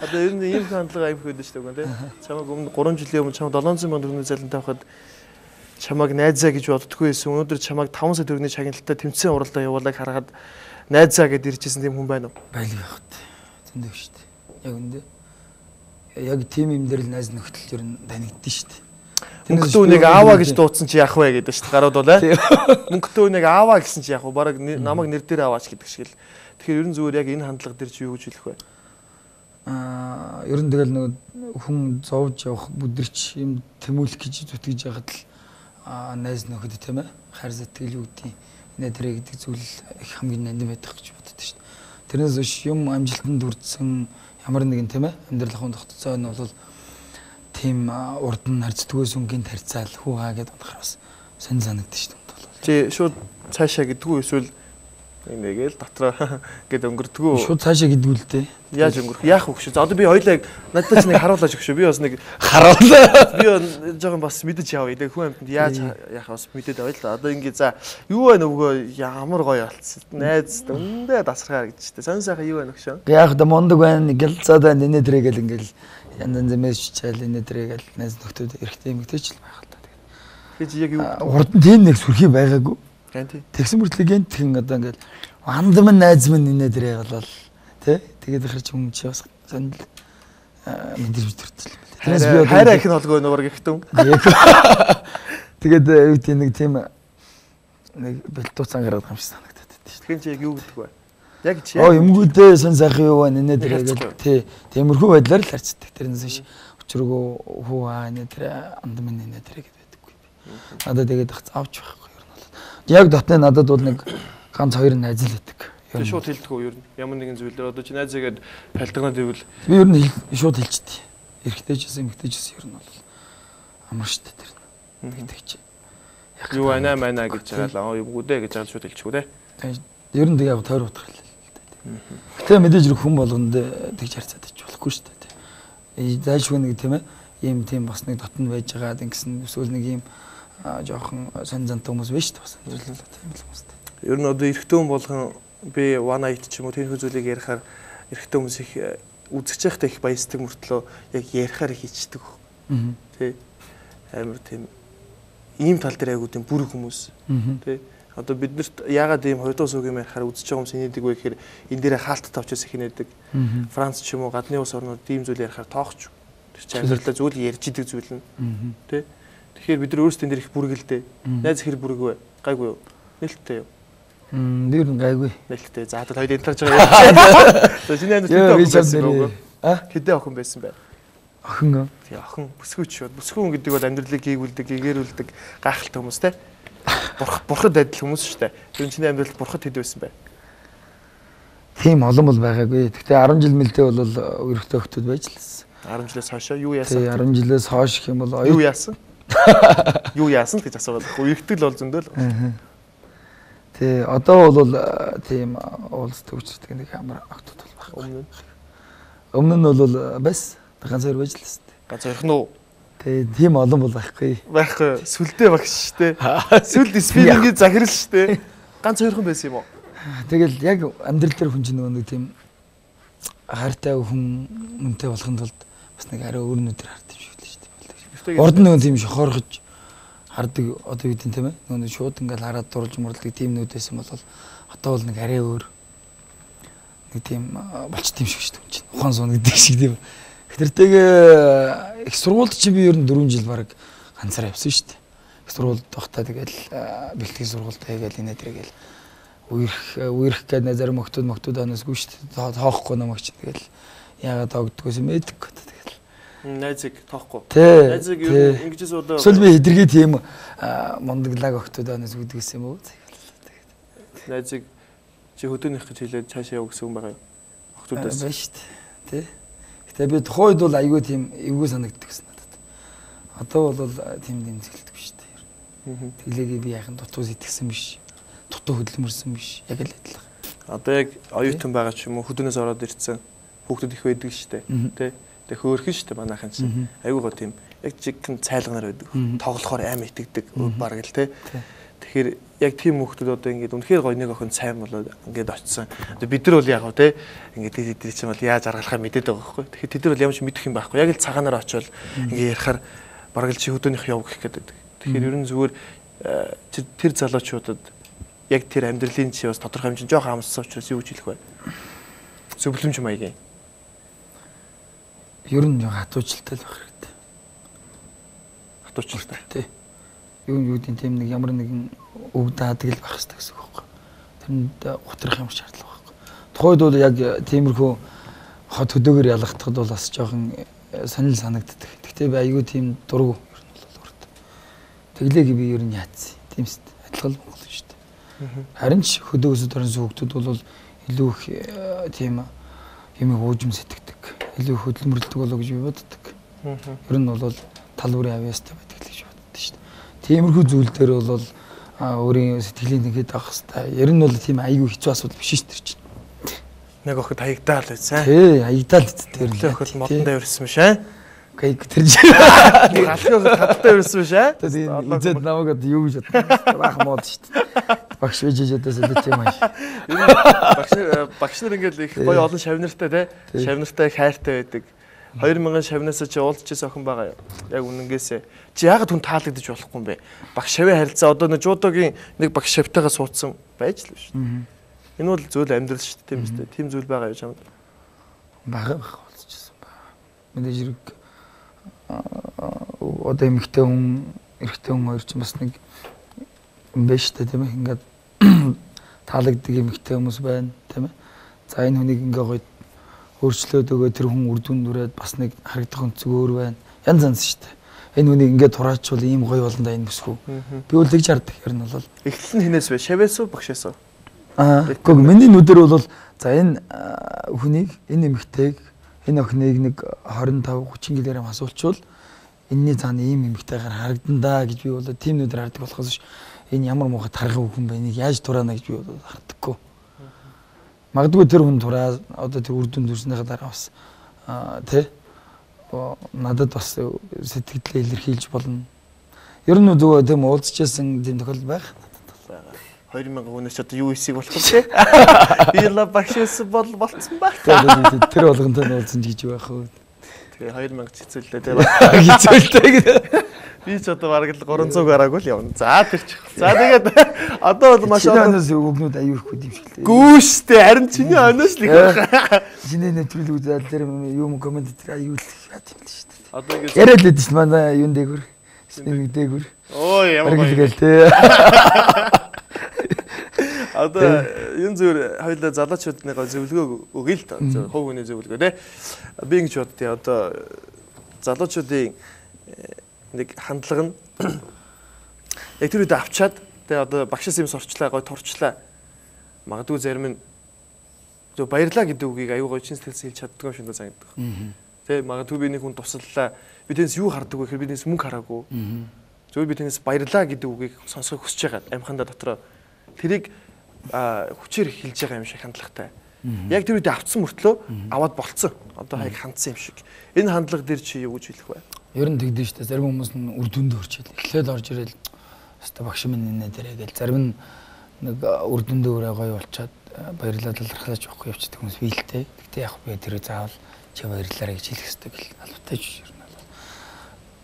Одоо ер нь ийм хандлага аймаг хөдөө шүү дээ тийм. Чамайг өмнө 3 жилийн өмнө чамайг 700 сая төгрөгийн залан тавихад чамайг найзаа гэж боддоггүй байсан. Өнөөдөр чамайг 5 сая төгрөгийн шагналтай тэмцээн уралдаа явуулаг харахад найзаа гэд иржсэн тийм хүн байна уу? Байлгүй байх үү. Зөндөө шүү дээ. Яг үндэ. Яг тим юм дээр л найз нөхдөд ер нь танигддээ шүү дээ. Мөнгөтэй үнийг ааваа гэж дуудсан чи яах вэ гэдэг шүү дээ. Гарууд бол мөнгөтэй үнийг ааваа гэсэн чи яах вэ? Бараг намайг нэр дээр аваач гэдэг шиг л. Тэгэхээр ер нь зүгээр яг энэ хандлага дээр чи юу гэж хэлэх вэ? Ер нь тэгэл нэг хүн зовж явах бүдэрч юм тэмүүлэх гэж зүтгэж яхад л найз нөхөд тийм ээ. Хайр сэтгэл юу гэдэг нэ тэрэ гэдэг зүйл их хамгийн нандин байдаг гэж боддог шүү дээ. Тэрнээс биш юм амжилтанд хүрсэн ямар нэгэн тийм ээ. Амьдрал ахуйн тогтцоо нь бол тийм урд нь харьцдггүйс үнгийн тарьцаал хүү хаа гэдээ бодохоор бас сонь санагдаж шүү дээ. Чи шууд цаашаа гэдгүү эсвэл инээгээл дотроо гэд өнгөрдгүү. Шууд цаашаа гэдгүү л дээ. Яаж өнгөрөх? Яах вэ? За одоо би хоёлаа надад ч нэг харуулаач өгшөө. Би бас нэг харуулаа. Би жоохон бас мэдэж явъя. Тэгээ хүн амьтанд яаж яах бас мэдээд авъя л да. Одоо ингэ за юу байна өвгөө ямар гоё болцсон. Найз өндөө дасархаа гэж штэ. Сонь сайхан юу байна өгшөө. Яг да мондог байна. Гэлцаад байна. Энэ дрэгээл ингээл янз янз мессеж чайл энэ дрэгээл найз нөхдөд эрэгтэй эмэгтэй ч л байх л та. Тэгээ чи яг юу урд нь тийм нэг сүрхий байгаагүй. Тэгсэн мөртлөө гэнтхэн одоо ингээл ванд минь найз минь инээ дэрээ болол тий тэгээд ихэрч юм чи бас сонь мэдэрч төртөл. Тэрнээс би хайраа их нь холгоо нуург ихтэн. Тэгээд юу тийм нэг тийм нэг бэлтууцан гараад юм шиг санагдаад байдаг шүү. Тэгэхээр чи яг юу гэдэг вэ? Яг чи юмгүүдээ сонь сайхан юу байна инээ дэрээ гэдэг тий тиймэрхүү байдлаар л харцдаг. Тэрнээс өчрөгөө хүү аа инээ дэрээ анд минь инээ дэрээ гэдэг байдаггүй. Надад тэгээд авч байхгүй. Яг дотны надад бол нэг ганц хоёр найз л байдаг. Тэр шууд хэлдэг үү ер нь? Ямар нэгэн зүйлээр одоо чи найзаагээд талтгнаад ивэл би ер нь шууд хэлчихдээ. Эрэгтэй ч гэсэн эмэгтэй ч гэсэн ер нь бол амар штэ тэр нь. Гэдэг чи. Юу анаа манаа гэж байгаа л юмгүүдээ гэж шууд хэлчихв үү те. Ер нь тэг яг тойр утгах л. Гэтэ мэдээж хэрэг хүн болгонд тэгж харьцаад ич болохгүй шүү дээ. Зайлшгүй нэг тийм ээ. Ийм тийм бас нэг дотн байж байгаа гэсэн эсвэл нэг ийм жоохон сонь зантай хүмүүс биш шүү дээ. Бас амьдралаа тийм л хүмүүс. Ер нь одоо эрэгтэй хүн болгон би one night ч юм уу тиймэрхүү зүйлийг ярихаар эрэгтэй хүмүүс их үзэж байхдаа их баясдаг мөртлөө яг ярихаар хийчдэг. Тэ амар тийм ийм тал дээр айгуу тийм бүрэг хүмүүс. Тэ одоо биднэрт яагаад ийм хоёрдугаар сүг юм ярихаар үзэж байгаа хүмүүс инээдэг вэ гэхээр энэ дээрээ хаалт тавчаас их инээдэг. Франц ч юм уу гадны улс орнууд ийм зүйл ярихаар тоохч. Тэр чинь амьдралаа зүйл ярьж идэг зүйл нь. Тэ тэгэхээр бид нар өөрсдөө энэ дээр их бүргэлдээ. Найз хэр бүрэг вэ? Гайгүй юу? Нээлттэй юу? Нэр нь гайгүй. Нээлттэй. За одоо хоёул энтерж байгаа. За чиний амьд хэдэн охин байсан бэ? Хэдэн охин байсан бэ? Охин. Тий охин бүсгүйч шүү. Бүсгүй хүн гэдэг бол амьдралыг гээгүүлдэг, гэгэрүүлдэг гайхалтай хүмүүс те. Бурхад адил хүмүүс шүү дээ. Тэр чиний амьдралд бурхад хэд байсан бэ? Тийм олон бол байгаагүй. Гэхдээ 10 жил мэлдээ бол өрхтөө хөлтөд байж лсэн. 10 жилээс хойш юу яасан? Тий 10 жилээс хойш гэх юм бол юу яасан? Юу яасан гэж асуугаад байхгүй. Өрхтөл бол зөндөө л. Тий одоо бол тийм уулс төвчтэй нэг амар актууд бол байхгүй. Өмнө нь бол бас ганц хоёр байж лсэн. Ганц хоёрхан уу? Тий тийм олон бол байхгүй. Байхгүй. Сүлдээ багш шүү дээ. Сүлд спинингийн захирал шүү дээ. Ганц хоёрхан байсан юм уу? Тэгэл яг амьдрал дээр хүн чинь нэг тийм хайртай хүн мөнтэй болохын тулд бас нэг арай өөр нүдээр хард юм шиг л шүү дээ. Урд нь тийм шохоорхож хардаг одоо юу гэдэг тийм ээ. Нөгөө шууд ингээл хараад дурлж мурладаг тийм нүдээс юм бол одоо бол нэг арай өөр нэг тийм болчт юм шиг шүү дээ. Ухаан суун гэдэг шиг тийм. Гэтэртэйгээ их сургуульд чи би ер нь 4 жил баг ганцаараа явсан шүү дээ. Их сургуульд тогтоо тэгэл бэлтгэл сургуультай гээл инээ тэргээл үерх гэдэг зарим мөхтүүд анасгүй шүү дээ. Тоохгүй намайг чи тэгэл яагаад огддгоос мэдгүй тэгэл. Найзыг тоохгүй. Найзыг ер нь ингэж суулаа. Эсвэл би хэдэргээ тийм мундаглаг огтود анаас үдгэс юм уу? Тэгээд найзыг чи хөдөөнийх гэж хэлээд цаашаа яв гэсэн юм байгаа юу? Огтудаас. Байна шүү дээ. Тэ. Гэтэ би тухайд бол айгүй тийм эвгүй санагддаг гэсэн надад. Одоо бол тийм дэмжгэлдэггүй шүү дээ. Тэглээгээ би яхан дутуу сэтгэсэн биш. Дутуу хөдөлмөрсөн биш. Яг л адилхан. Одоо яг оюутан байгаа ч юм уу хөдөөнөөс ороод ирсэн хүүхдүүд их байдаг шүү дээ. Тэ. Тэг хөөрхөн шүү дээ манайхан чинь. Айгуугаа тийм яг жигэн цайлганаар байдаг. Тоглохоор аймаа итгэдэг баг л тэ. Тэгэхээр яг тийм хүүхдүүд одоо ингээд үнэхээр гоё нэг охин сайн болоод ингээд очсон. Одоо бид нар бол яг гоо тэ ингээд тэд чинь бол яаж аргалахаа мэдээд байгаа байхгүй. Тэгэхээр тэд нар бол ямар ч мэдэх юм байхгүй. Яг л цагаанаар очивол ингээд ярихаар бараг л чи хөдөөнийх яв гэх гэдэг. Тэгэхээр ер нь зүгээр тэр залуучуудад яг тэр амьдралын чи бас тодорхой хэмжээнд жоох амссан учраас юу гэж хэлэх вэ? Зөвлөмж маягийн. Ер нь хатуучлалтай л байх хэрэгтэй. Хатуучлалтай. Тий. Юу гэдэг тийм нэг ямар нэгэн үг даадаг л байх хэрэгтэй гэсэн үг байхгүй. Тэрэнд готрох юм шаардлага байхгүй. Тухайд бол яг тиймэрхүү хот хөдөөгөр ялгахдад бол бас жоохон сонир санагддаг. Гэхдээ би айгүй тийм дургу ер нь бол урд. Тэглээг би ер нь яатсан. Тийм шүү дээ. Адилхан л Монгол шүү дээ. Харин ч хөдөөгөөс төрсэн хүүхдүүд бол илүү их тийм юм уужим сэтгэдэг. Илүү хөдөлмөрлөдөг болоо гэж би боддог. Ер нь бол тал бүрийн авьяастай байдаг л гэж боддог шүү дээ. Тиймэрхүү зүйл дээр бол өөрийн сэтгэлийн нэгэд авах хэрэгтэй. Ер нь бол тийм айгүй хэцүү асуудал биш шүү дээ. Нэг охид хаягдаал байсан. Тий, хаягдаал тэр л охид модон давирсан биш ээ. Окей, тэр чинь галхыг хаттай ирсэн биш ээ. Тэгээд үзээд намайг одоо юу гэж бодсон. Баах мод шүү дээ. Багш вэжээдээс л тийм ааш. Багш нар ингээл их гоё олон шавнартай те. Шавнартай хайртай байдаг. 2000 шавнаас чи уулзчихсан охин байгаа юу? Яг үнэнгээсээ. Чи яагаад хүн таалагдчих болохгүй юм бэ? Багш шавын харилцаа одоо нэг жуудогийн нэг багш шавтайгаа суудсан байж л биш. Энэ бол зөвл амьдрал шүү дээ тийм үстэй. Тийм зүйл байгаа юу чамд? Бага уулзчихсан ба. Мэдээж хэрэг одоо эмэгтэй хүн, эрэгтэй хүн хоёр ч бас нэг юм байна шүү дээ тийм ээ. Ингээд таалагддаг эмэгтэй хүмүүс байна тийм ээ. За энэ хүнийг ингээ гоё өөрчлөөд өгөө тэр хүн үр дүн дүрээд бас нэг харагдах өнцөг өөр байна. Янз янз шүү дээ. Энэ хүнийг ингээ тураачвал ийм гоё болно да энэ бүсгүй. Би бол тэгж харддаг ер нь бол. Эхлэл нь хинээс вэ? Шавээс үү, багшаас уу? Гэхдээ миний нүдээр бол за энэ хүнийг, энэ эмэгтэйг, энэ охиныг нэг 25-30 гэлээрээ асуулчвал энэний цаана ийм эмэгтэйгээр харагдан да гэж би бол тийм нүдээр хардаг болохоос энэ ямар муухай таргах хүн бэ? Энийг яаж тураана гэж би бол харддаггүй. Магадгүй тэр хүн тураа одоо тэр үр дүнд хүрснийхаа дараа бас тий надад бас сэтгэлдээ илэрхийлж болно. Ер нь зүгээр тийм уулзчихсан тийм тохиолдол байх. 2000 хүнээс одоо юу хийсийг болох вэ? Ила багшээс болцсон баг. Тэр болгонтой уулзсан гэж байх уу? Тэгээ 2000 хэцүүлээ тийм ба. Хэцүүлтэй гэдэг. Би ч одоо бараг л 300 гараагүй л явна. За тэр чих. За тэгээд одоо бол маш олон өгнүүд аюу ихгүй юм шиг л. Гүүштэй харин чиний оноос л их байна. Чиний нэвтрүүлэг үзэл дээр юм комент дээр аюул яа тийм л шүү дээ. Одоо ингэ яриад л дэс манай юун дээгүр. Спинг дээгүр. Ой ямар гоё. Тэгэл тээ. Одоо энэ зүгээр хоёулаа залуучуудныгаа зөвлөгөө өгье л та. Хувь хүний зөвлөгөө тий. Би ингэж боддیں۔ Одоо залуучуудын нэг хандлага нь яг тэр үед авчаад тэгээ одоо багшаас юм сурчлаа гой турчлаа. Магадгүй зарим нь зөв баярлаа гэдэг үгийг аюу гой чин сэтгэлс хэлж чаддгүй юм шиг санагдав. Тэ магадгүй би нэг хүн туслалаа. Би тэрнээс юу хардаг вэ гэхээр би тэрнээс мөнгө хараагүй. Зөв би тэрнээс баярлаа гэдэг үгийг сонсохыг хүсэж байгаа амхандаа дотроо тэрийг хүчээр хэлж байгаа юм шиг хандлагатай. Яг тэр үед авцсан мөртлөө аваад болцсон. Одоо хайг хандсан юм шиг. Энэ хандлага дээр чи юу гэж хэлэх вэ? Ер нь тэгдэж шүү дээ. Зарим хүмүүс нь үр дүнд өрчөөл. Эхлээд орж ирэл өстө багш минь нэ дээрээ гэл зарим нь нэг үр дүндээ өрөө гоё болчоод баярлалаа талархлаач явахгүй явчихдаг хүмүүс би л дээ. Гэтэ яг би тэр заавал чи баярлалаа гэж хэлэх хэрэгтэй гэл албатай ч ер нь бол.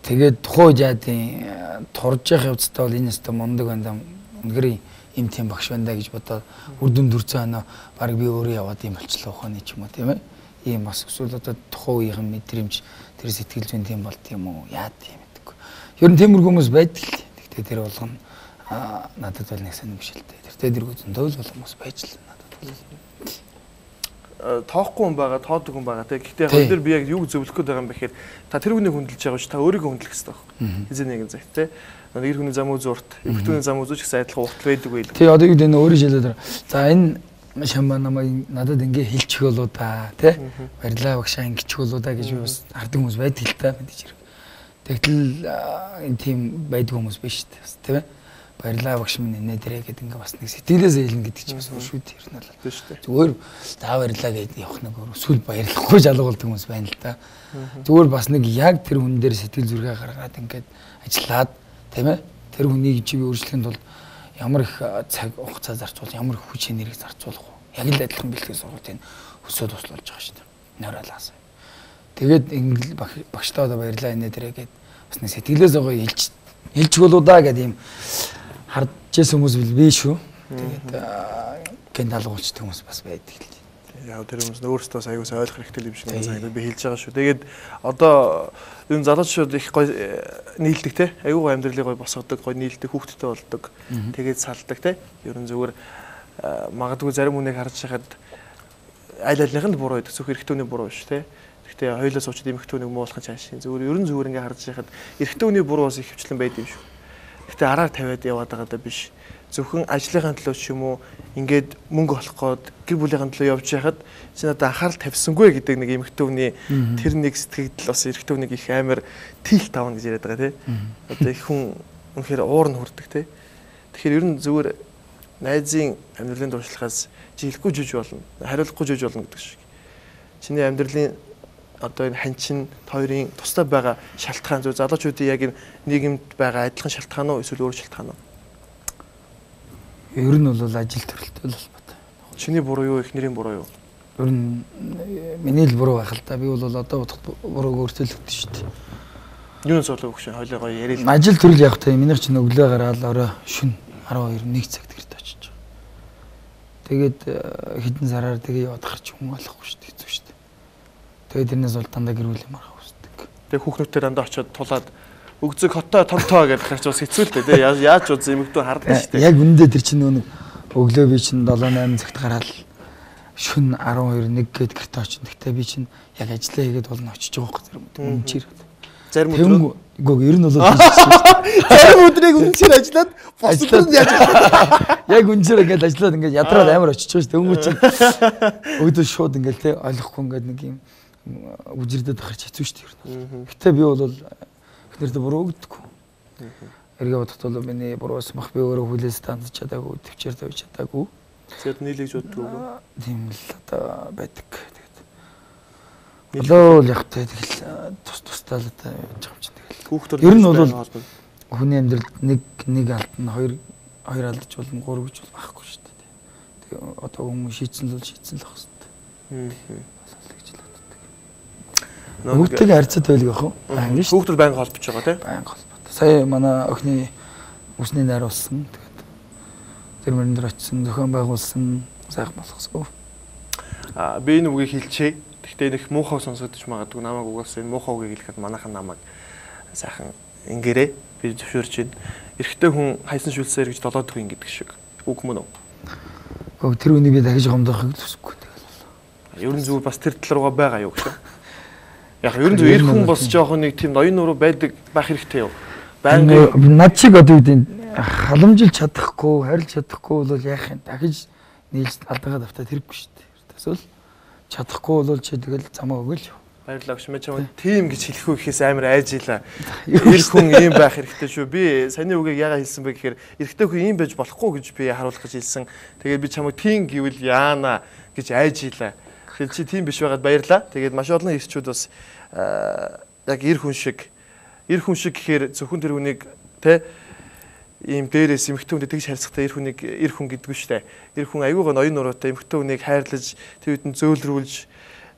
Тэгээд тухайд яадын турж явах явцдаа бол энэ өстө мундаг байна. Үнэхээр им тийм багш байна гэж бодоод үр дүнд өрцөө ханаа баг би өөрөө яваад юм болчлоо ухааны ч юм уу тийм ээ. Ийм бас эсвэл одоо тухайн үеийн мэдрэмж тэр сэтгэл зүйн тийм болт юм уу яа тийм гэдэггүй. Ер нь тиймэрхүү хүмүүс байдаг л. Тэгтээ тэр болгоно надад бол нэг сонирхолтой. Тэр тэргүй зөндөл болох хүмүүс байж л надад бол. Тоохгүй хүн байгаа, тоодог хүн байгаа те. Гэхдээ хоёр дээр би яг юу зөвлөх гээд байгаа юм бэ гэхээр та тэр хүнийг хүндэлж байгаа ш та өөрийгөө хүндлэх хэрэгтэй байна. Хизээ нэгэн цагт те. Нэг хүний зам үзүүрт, эмэгтэйний зам үзүүч гэсэн адилхан утал байдаг байл. Тий одоо юу гэдэг нь өөрөө хэлээд. За энэ шамба намайг надад ингэ хэлчих болоо да тий баярлаа багшаа ингэчих болоо да гэж би бас хардаг хүмүүс байдаг л та мэдээж хэрэг. Тэгтэл энэ тийм байдаг хүмүүс биш тий баярлаа багш минь нэ дээрээ гэдэг ингээ бас нэг сэтгэлээсээ хэлнэ гэдэг чинь бас шүү дээ ер нь бол зүгээр та баярлаа гэдэг явах нэг эсвэл баярлахгүй жалгуулдаг хүмүүс байна л да. Зүгээр бас нэг яг тэр хүн дээр сэтгэл зүргээ гаргаад ингээд ажиллаад тийм ээ тэр хүнийг чи би өөрчлөхийн тулд ямар их цаг хугацаа зарцуул, ямар их хүч энерги зарцуулах вэ? Яг л адилхан бэлтгэл сургалтын өсөө туслуулж байгаа шүү дээ. Нойролоос. Тэгээд ингээл багштаа одоо баярлаа инээ дээрээ гээд бас нэг сэтгэлээс байгаа хэлж болоо да гэдэг юм хардчихсан хүмүүс би шүү. Тэгээд гэнтал уулчдаг хүмүүс бас байдаг л. Яг тэр хүмүүс өөрсдөө аягүй ойлгох хэрэгтэй юм шиг санагдав. Би хэлж байгаа шүү. Тэгээд одоо энэ залуучууд их гоё нийлдэг те. Аягүй амьдралыг гоё босгодог, гоё нийлдэг, хүүхдтэй болдог. Тэгээд салдаг те. Ер нь зүгээр магадгүй зарим хүнийг харж байхад аль альных нь буруу байдаг. Зөвхөн эрэгтэйний буруу биш те. Гэхдээ хоёулаа суучид эмэгтэйнийг муу болохын цааш. Зүгээр ингээ харж байхад эрэгтэйний буруу бас их хвчлэн байдаг юм шүү. Гэхдээ араар тавиад яваад байгаа даа биш. Зөвхөн ажлынхаа төлөө ч юм уу ингээд мөнгө олох гээд гэр бүлийнхэн төлөө явж байхад чи надад анхаарал тавьсангүй гэдэг нэг эмэгтэйний тэр нэг сэтгэл бас эрэгтэйнийг их амар тийх тавна гэж яриад байгаа тий. Одоо их хүн үнэхээр уур нь хүрдэг тий. Тэгэхээр ер нь зүгээр найзын амьдралын туршлагаас чи хэлэхгүй жиж болно. Хариулахгүй жиж болно гэдэг шиг. Чиний амьдралын одоо энэ ханчин хоёрын тусдаа байгаа шалтгаан зөв залуучуудын яг энэ нийгэмд байгаа адилхан шалтгаан уу эсвэл өөр шалтгаан уу? Ер нь бол ажил төрөлтэй л холбоотой. Чиний буруу юу, их нэрийн буруу юу? Ер нь миний л буруу байх л та. Би бол одоо бодоход бурууг өөртөө л өгдөө шүү дээ. Юунаас болов өгшин хойлоо гоё ярил. Ажил төрөл явах та минийх чинь өглөө гараад орой шүн 12 1 цагт гэрт очиж. Тэгээд хэдэн сараар тэгээ яваад гарч хүн болохгүй шүү дээ. Хэцүү шүү дээ. Тэгээд тэрнээс бол дандаа гэр бүлийн мархаа үүсдэг. Тэгээд хүүхнүүдтэй дандаа очиод тулаад өгзөг хотоо томтоо гэж харж бас хэцүү л дээ. Яаж үз эмэгтэй хардаг шүү дээ. Яг үндэ тэр чинь нэг өглөө би чинь 7 8 цагт гараад шүн 12 1 гээд гэрт очив. Гэхдээ би чинь яг ажиллаа хийгээд болно очиж байгаа хөөх зэрэг үнчээр. Зарим өдрөө гоо ер нь бол зарим өдрийг үнчээр ажиллаад босдод яаж яг үнчээр ингээд ажиллаад ингээд ядраад амар очиж байгаа шүү дээ. Өнгөө чинь өдөө шууд ингээд те ойлгохгүй ингээд нэг юм үжирдэд гарч хэцүү шүү дээ. Гэтэ би бол эхнэрдээ буруу өгдөггүй. Эргээ бодоход бол миний буруус мах би өөрөө хүлээс тандж чадаагүй, төвчээр тавьж чадаагүй. Зэд нийлэж боддог уу? Тийм л одоо байдаг. Тэгээд болоо л явахтай тэгэл тусдаа л одоо явж байгаа юм чинь тэгэл. Хүүхдүүд ер нь бол хүний амьдралд нэг алдна, хоёр алдаж болно, гурав гэж бол байхгүй шүү дээ. Тэгээ одоо хүмүүс шийдсэн л шийдсэн л байх хэрэгтэй. Хүүхдтэй харьцаад байлг яах вэ? Англи шүү. Хүүхдүүд байнга холбож байгаа тийм. Байнга холбоотой. Сая манай охины үсний найр болсон. Тэгээд тэр мөрөн дээр очисон, зохион байгуулсан, сайхан болгосон. Би энэ үгийг хэлчихье. Гэхдээ нэг муухай сонсогдож магадгүй намайг угаасаа энэ муухай үгийг хэлэхэд манайхан намайг сайхан ингэрээ би зөвшөөрч байна. Эрэгтэй хүн хайсан шүлсээр гэж 7 дэх ингэдэг шиг. Үг мөн үү? Гөө тэр үнийг би дахиж гомдохыг хүсэхгүй тэгэл. Ерөн зүгээр бас тэр тал руугаа байгаа юу гэж. Яг ерөн зөв эр хүн бос жоохон нэг тийм ноён нуруу байдаг байх хэрэгтэй юу? Байнга над шиг одоо үгүй халамжилж чадахгүй, харилж чадахгүй бол яах юм? Дахиж нийлж алдаагаа давтаад хэрэггүй шүү дээ. Тэсэл чадахгүй бол чи тэгэл замаа өгөөл. Баярлалаа гэж мэ чамд тийм гэж хэлэхгүй гэхээс амар айжила. Эр хүн ийм байх хэрэгтэй шүү. Би саяны үгийг яагаад хэлсэн бэ гэхээр эрэгтэй хүн ийм байж болохгүй гэж би харуулах гэж хэлсэн. Тэгээд би чамд тийм гэвэл яана гэж айжила. Тэгэхээр чи тийм биш байгаад баярлаа. Тэгээд маш олон эрчүүд бас яг эр хүн шиг гэхээр зөвхөн тэр хүнийг тэ ийм дээрээс эмэгтэй хүнтэй тэгж харилцахтаа эр хүнийг эр хүн гэдэггүй шүү дээ. Эр хүн аюугаа ноён нуруутай эмэгтэй хүнийг хайрлаж тэр үедэн зөөлрүүлж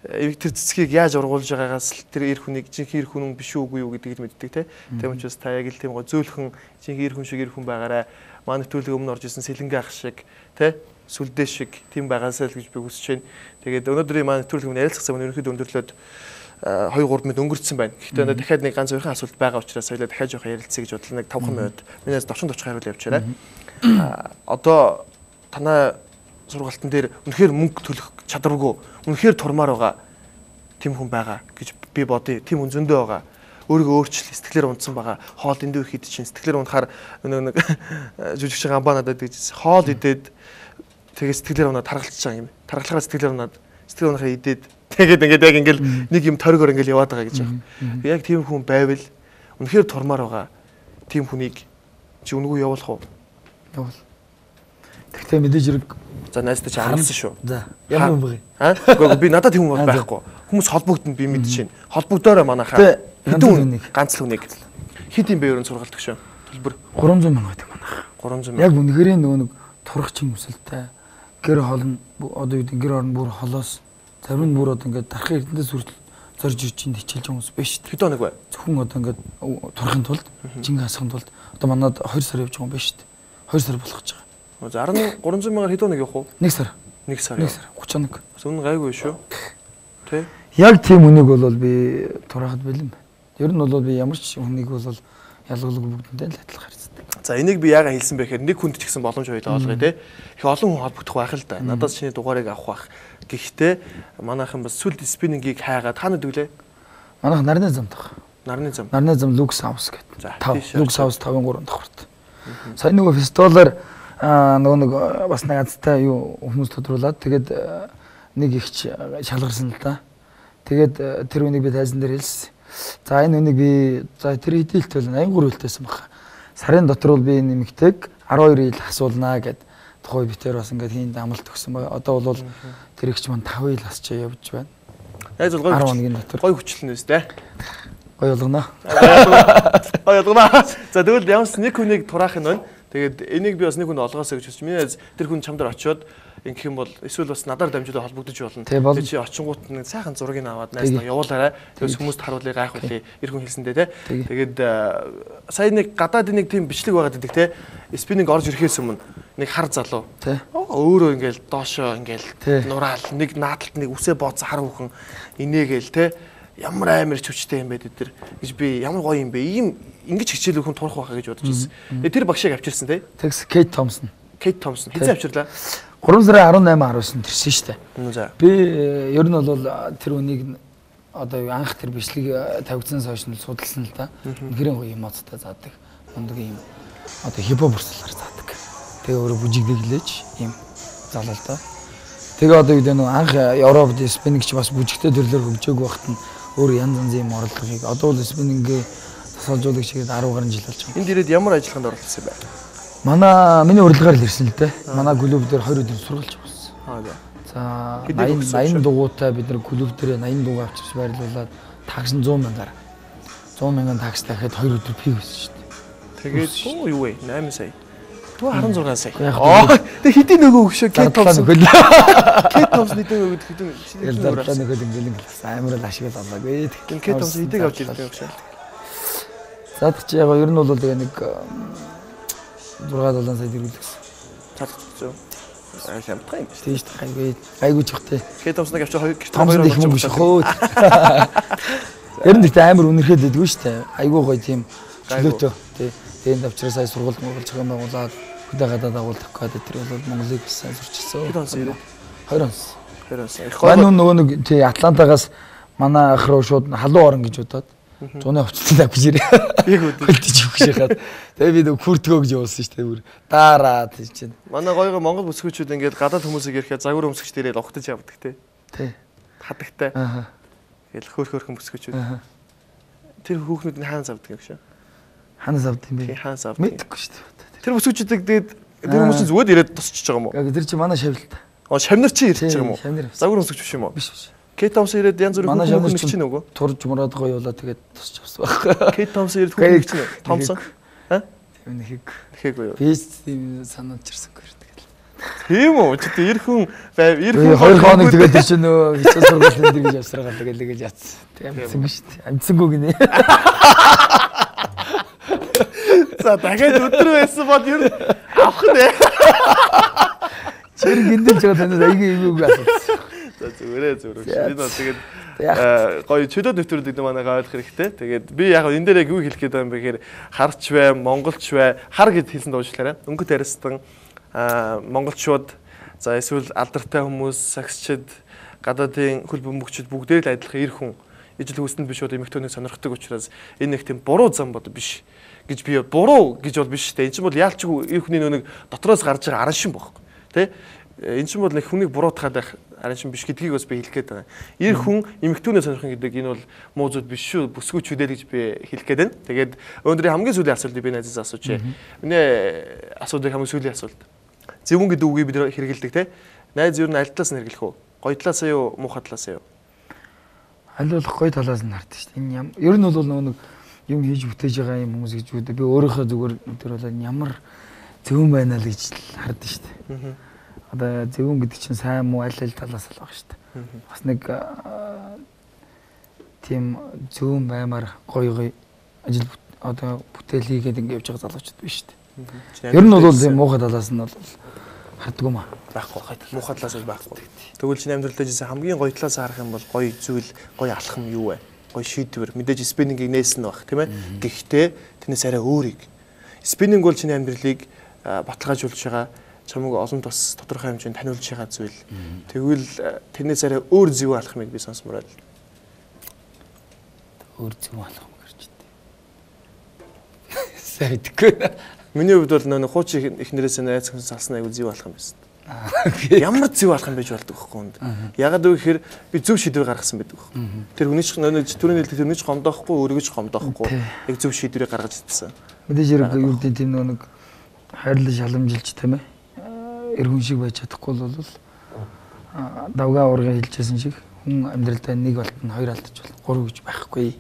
тэр цэцгийг яаж ургуулж байгаагаас тэр эр хүнийг жинхэнэ эр хүн биш үгүй юу гэдгийг л мэддэг те. Тийм учраас та яг л тийм гоо зөөлхөн жинхэнэ эр хүн шиг эр хүн байгаарай. Манай төлөв өмнө орж исэн сэлэнгэ ах шиг те сүлдээ шиг тийм байгаасаа л гэж би хүсэж байна. Тэгээд өнөөдрийн манай төлөв өмнө ярилцах цаг өнөөхдөө өндөрлөөд 2-3 минут өнгөрцөн байна. Гэхдээ одоо дахиад нэг ганц өөрхөн асуулт байгаа учраас соёлоо дахиад жоох ярилцъя гэж бодлоо. Нэг 5 минут. Минээс 40 хариулт явуулаарай. Одоо танай сургалтын дээр үнэхээр мөнгө төлөх чадваргүй, үнэхээр турмаар байгаа тийм хүн байгаа гэж би бодъё. Тийм хүн зөндөө байгаа. Өөрийгөө өөрчлөл сэтгэлээр унтсан байгаа. Хоол эндүү их идэж чинь сэтгэлээр унахаар нэг жүжигч гамбаа надад гэж хоол идээд тэгээ сэтгэлээр унаад таргалчихж байгаа юм. Таргалахаар сэтгэлээр унаад сэтгэл унахаа идээд тэгээд ингээд яг ингээл нэг юм торгоор ингээл яваад байгаа гэж байна. Яг тийм хүн байвал үнэхээр турмаар байгаа тийм хүнийг чи үнгүү явуулах уу? Явуул. Тэгтээ мэдээж хэрэг за найзтай чи харамсан шүү. За ямар юм бэ? Гэхдээ би надад тийм хүн байхгүй. Хүмүүс холбогдно би мэдчихээн. Холбогдоорой манайхаа. Хэдэн ганц л хүнийг хэд юм бэ ерөн сургалт өгшөө. Төлбөр 300 мянга байдаг манайх. 300 мянга. Яг үнэхээр нөгөө нэг турхчин хүсэлтэй. Гэр холн одоо юу гэдэг гэр орон бүр холоос зарим нь бүр одоо ингээд дарахын эрдэнэс хүртэл зорж ирж ин хичээлж байгаа хүмүүс биш шүү дээ. Хэд хоног вэ? Зөвхөн одоо ингээд турахын тулд жинхэнэ хасахын тулд одоо манад 2 сар явж байгаа юм биш шүү дээ. 2 сар болох гэж байгаа. За 300 мянгаар хэд хоног явах уу? 1 сар. 1 сар. 1 сар 31. Зөвхөн гайгүй шүү. Тэ? Яг тийм үнийг бол би турахад бэлэн байна. Ер нь бол би ямар ч хүнийг бол ялгалгүй бүгдэнтэй л адилхан харьцдаг. За энийг би яагаад хэлсэн бэ гэхээр нэг хүнд ч гэсэн боломж хоёлаа олгоё те. Их олон хүн холбогдох байх л да. Надаас чиний дугаарыг авах байх. Гэхдээ манайхан бас сүлд спиннингийг хайгаад та нүд өглөө. Манайх нарны замд баг. Нарны зам. Нарны зам Lux House гэдэг. За 5 Lux House 5-3 давхарт. Сайн нөгөө фестивалаар нөгөө нэг бас нэг азтай юу хүмүүс тодруулаад тэгээд нэг ихч шалгарсан л да. Тэгээд тэр үнийг би тайзан дээр хэлсэн. За энэ үнийг би за тэр хэдийлтэл 83 хэлтэйсэн баг. Сарын дотор бол би нэмэгтэйг 12 ил асуулнаа гэд тухай битээр бас ингээд хийнд амлалт өгсөн бай. Одоо бол тэр ихч маань 5 ил асчаа явж байна. Найз бол гоё 10 хоногийн дотор. Гоё хүчлэн нэстэй. Гоё болгоно. Гоё болгоно. За тэгвэл ямарс нэг хүнийг тураах нь байна. Тэгээд энийг би бас нэг хүн олгоосоо гэж хэлсэн. Миний тэр хүн чам дээр очиод ингэх юм бол эсвэл бас надаар дамжуулаад холбогдож болно. Тэгээд чи очингууд нэг сайхан зургийг аваад найснаа явуулаарай. Тэгээс хүмүүст харуулъя гайхуулъя. Ир хүн хэлсэндээ те. Тэгээд сая нэг гадаад нэг тийм бичлэг байгаад идэг те. Спиннинг орж ирэхээс өмнө нэг хар залуу. Өөрөө ингээл доошоо ингээл нураал нэг наадалт нэг үсээ бооцсон хар хүүхэн инээгээл те. Ямар амар чөвчтэй юм бэ тэд нар гэж би ямар гоё юм бэ ийм ингэж хичээл хүн турах байхаа гэж бодож байсан. Тэр багшийг авчирсан те. Тэгс Кейт Томсон. Кейт Томсон хэзээ авчирлаа? 3 сарын 18-19 тэрсэн шүү дээ. За. Би ер нь бол тэр үнийг одоо анх тэр бичлэг тавигдсанаас хойш нь судалсан л да. Гэрэн гоё эмоцтой заадаг. Мундаг юм. Одоо хипхоп бүрслээр заадаг. Тэгээ өөрөө бүжигдэглэж юм залуу л да. Тэгээ одоо юу нөө анх Европ спиннинг ч бас бүжигтэй төрлөөр хөгжөөг байхад нь өөр янз янзын юм оролдлогыг одоо бол спиннингээ тасалжуулагч гээд 10 гаруй жил болж байгаа. Энд ирээд ямар ажиллагаанд оролцсон юм бэ? Манай миний урилгаар л ирсэн л дээ. Манай клуб дээр 20 өдөр сургалж болсон. За 80 дугуйтай бид нар клуб дээр 80 дугуй авчирч байрлуулад такс 100 мянгаар 100 мянган такс дахиад 2 өдөр пив хийсэн шүү дээ. Тэгээд юу вэ? 8 сая. Тэгвэл 16 сая. Тэг хэдийн нөгөө өгшөө Кет Томсон. Кет Томсон хэдийн өгöd хэдийн дардлаа нөхөд ингээл амар л ашиг олоогүй. Тэгтэн Кет Томсон хэдийг авч ирдэг өгшөө. Задах чи яг ер нь бол тэгээ нэг 6-7 сая дэрүүлсэн. Цаадчихсан. Шамтгай юм шүү. Тийм шүү. Гайгүй чихтэй. Кет Томсныг авч 2 их мөнгө шөхөө. Ер нь тэгтээ амар үнэрхэл дэдгүй шүү дээ. Айгүй гоё тийм чөлөөтэй. Тэгээд авчраа сая сургууль мөргөл зохион байгуулаад хөдөө гадаад агуулдаг гэдэг тэр бол Монголыг сайн сурчсан. 20 он. 20 он. Манай нөгөө нэг тий Атлантагаас манай ах руу шууд халуун орон гэж бодоод зуны хувцлаа гэж ирээ. Яг үгүй. Хөлтөж өгч яхаад. Тэгээ би нэг хүртгөө гэж явуулсан шүү дээ бүр. Даараа тий чинь. Манай гойго Монгол бүсгүүчүүд ингээд гадаад хүмүүсийг ирэхэд загвар өмсгч дээрээ логтож явдаг тий. Тий. Хадагтай. Тэгэл хөөрхөн бүсгүүчүүд. Тэр хүүхнүүд нь хаана завдаг юм шүү. Ханаас авд юм бэ? Хаанаас авд? Мэдгүй шүү дээ. Тэр бүсгүүчдэг тэгээд тэр хүмүүс зүгээр ирээд тусчихж байгаа юм уу? Яг тэр чи манай шавилт. Шавнар чи ирж байгаа юм уу? Загвар өмсгч биш юм уу? Биш биш. Кет Томсон ирээд янз бүрийн хүмүүс чинь нөгөө турж мураад гоё явуулаад тэгээд тусч авсан баг. Кет Томсон ирээд хүмүүс чинь Томсон. Тийм нэг хэг гоё. Би тийм санаад чирсэнгүй тэгэл. Тийм үү? Чи тэр хүн байв. Хоёр хоног тэгээд тэр чинь нөгөө хичээл сургуулийн дээр гэж авсараад тэгэл яатсан. Тийм амцсангүй шүү дээ. Амцсангүй гинэ. За дахиад өдөр байсан бол ер нь авах нэ. Чир гиндэж байгаа танаас айгүй асуусан. За зүгээр. Энэ бол тэгээд гоё чөлөө нэвтрүүлэг гэдэг манайгаа ойлгох хэрэгтэй. Тэгээд би яг энэ дээр яг юу хэлэх гээд байгаа юм бэ гэхээр харч бай, монголч бай, хар гэд хэлсэн дуучлаарай. Өнгөт арьстан монголчууд за эсвэл алдартай хүмүүс, сагсчид, гадаадын хөл бөмбөгчд бүгдээр л адилхан эр хүн ижил хүсэнд биш удаа эмэгтэйнийг сонирхдаг учраас энэ нэг тийм буруу зам бод биш гэж би буруу гэж бол биш те. Энд чинь бол яалчгүй эр хүний нэг дотроос гарч байгаа аран шин байхгүй. Тэ? Энд чинь бол нэг хүнийг буруутгаад байх аран шин биш гэдгийг бас би хэлэх гээд байгаа. Эр хүн эмэгтэйнээ сонирхно гэдэг энэ бол муу зүйл биш шүү. Бүсгүүчүүдээ гэж би хэлэх гээд байна. Тэгээд өнөөдрийн хамгийн сүүлийн асуултыг би найзаас асууж. Миний асуудыг хамгийн сүүлийн асуулт. Зөвүүн гэдэг үгийг бид хэрэгэлдэг те. Найз юу н аль талаас нь хэрэглэх вэ? Гоё талаас юу, муухай талаас юу? Аль болох гоё талаас нь хардаг шүү дээ. Энэ ер нь бол нэг юм хийж бүтээж байгаа юм хүмүүс гэж үүдээ би өөрийнхөө зүгээр өдөр болоод ямар зөвөн байна л гэж хардаг шүү дээ. Одоо зөвөн гэдэг чинь сайн муу аль талаас л байгаа шүү дээ. Бас нэг тийм зөвөн баймаар гоё ажил одоо бүтээл хийгээд ингэ явж байгаа залуучууд биш шүү дээ. Ер нь бол тийм муухай талаас нь бол харддаг юм аа. Байхгүй хаа. Муухай талаас нь байхгүй. Тэгвэл чинь амьдралдаа жисэн хамгийн гоё талаас харах юм бол гоё зүйл, гоё алхам юу вэ? Гоё шийдвэр мэдээж спиннингийг нээсэн баг тийм ээ. Гэхдээ тэрнээс арай өөрийг. Спиннинг бол чиний амьдралыг баталгаажуулж байгаа чамайг олон тус тодорхой хэмжээнд таниулж байгаа зүйл. Тэгвэл тэрнээс арай өөр зөв алхмыг би сонсмоор байл. Өөр зөв алхам гэж дээ. Сайдгүй. Миний хувьд бол нөө хуучин ихнэрээс найз хүн салсан аягүй зөв алхам байсан. Ямар зөв алхам байж болдог вэ хүнд? Ягаад вэ гэхээр би зөв шийдвэр гаргасан байдаг. Тэр хүний ч түрүүний хэлдэг тэрний ч гомдоохгүй, өөрийгөө ч гомдоохгүй. Яг зөв шийдвэрийг гаргаж ирсэн. Мэдээж хэрэг юу гэдэг тийм нэг хайрлаж шаламжилж тийм ээ. Эр хүн шиг байж чадахгүй бол давгаа ургаа хэлжсэн шиг хүн амьдралдаа нэг болтон хоёр алдаж бол гурав гэж байхгүй.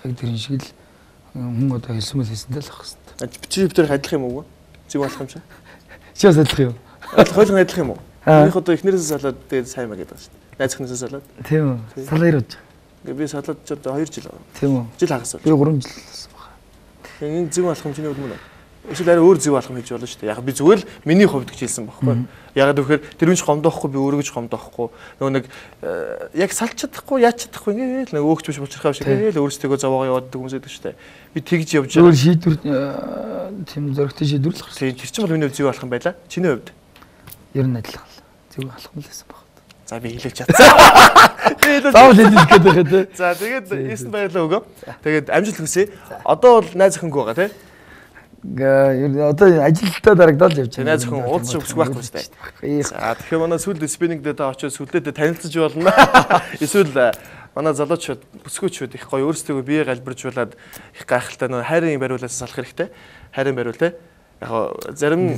Яг тэрэн шиг л хүн одоо хэлсэн мэл хэлсэндээ л ах хэвээр. Чи битэр адилах юм уу? Зөв алхам чинь. Чи бас адилах юм. Хойлон адилах юм уу? Минийх одоо эхнэрээс салаад тэгээд сайн маа гэдэг шүү дээ. Найз өхнөөсөө салаад. Тийм үү. Салаа ирж. Ингээ би салаад ч одоо 2 жил байгаа. Тийм үү. Жил хагас бол. Би 3 жил болсон байна. Энэ зөв алхам чиний үл мөн үү? Эсвэл арай өөр зөв алхам хийж болно шүү дээ. Яг би зүгээр л миний хувьд гэж хэлсэн байхгүй. Ягаад гэвэл тэр үн ч гомдоохгүй би өөрийгөө ч гомдоохгүй. Нөгөө нэг яг салж чадахгүй, яаж чадахгүй ингээл нэг өөгч биш болчиххаа шиг ингээл өөрсдөө зовоогоо яваад хүмүүс байдаг шүү дээ. Би тэгж явж байгаа. Өөр шийдвэр тийм зөрөгтэй шийдвэр л гарсан. Тэр чинь бол миний зөв алхам байлаа. Чиний хувьд ер нь адилхан. Зөв алхам л байсан баг. За би хэлж чадсан. Заавал хэлэх гээд байгаа тий. За тэгээд эсэнд баярлалаа өгөө. Тэгээд амжилт хүсье. Одоо бол найз охингүй байгаа тий. Одоо ажилдаа дарагдаад явж байна. Найз охин уулзах өсөх байхгүй шүү дээ. За тэгэхээр манай сүүлд спиннинг дээр та очиж сүлдээдээ танилцж болно. Эсвэл манай залуучууд бүсгүүчүүд их гоё өөрсдөө бие галбиржуулаад их гайхалтай нөө хайрын бариулаас салах хэрэгтэй. Хайрын бариул тий. Яг зарим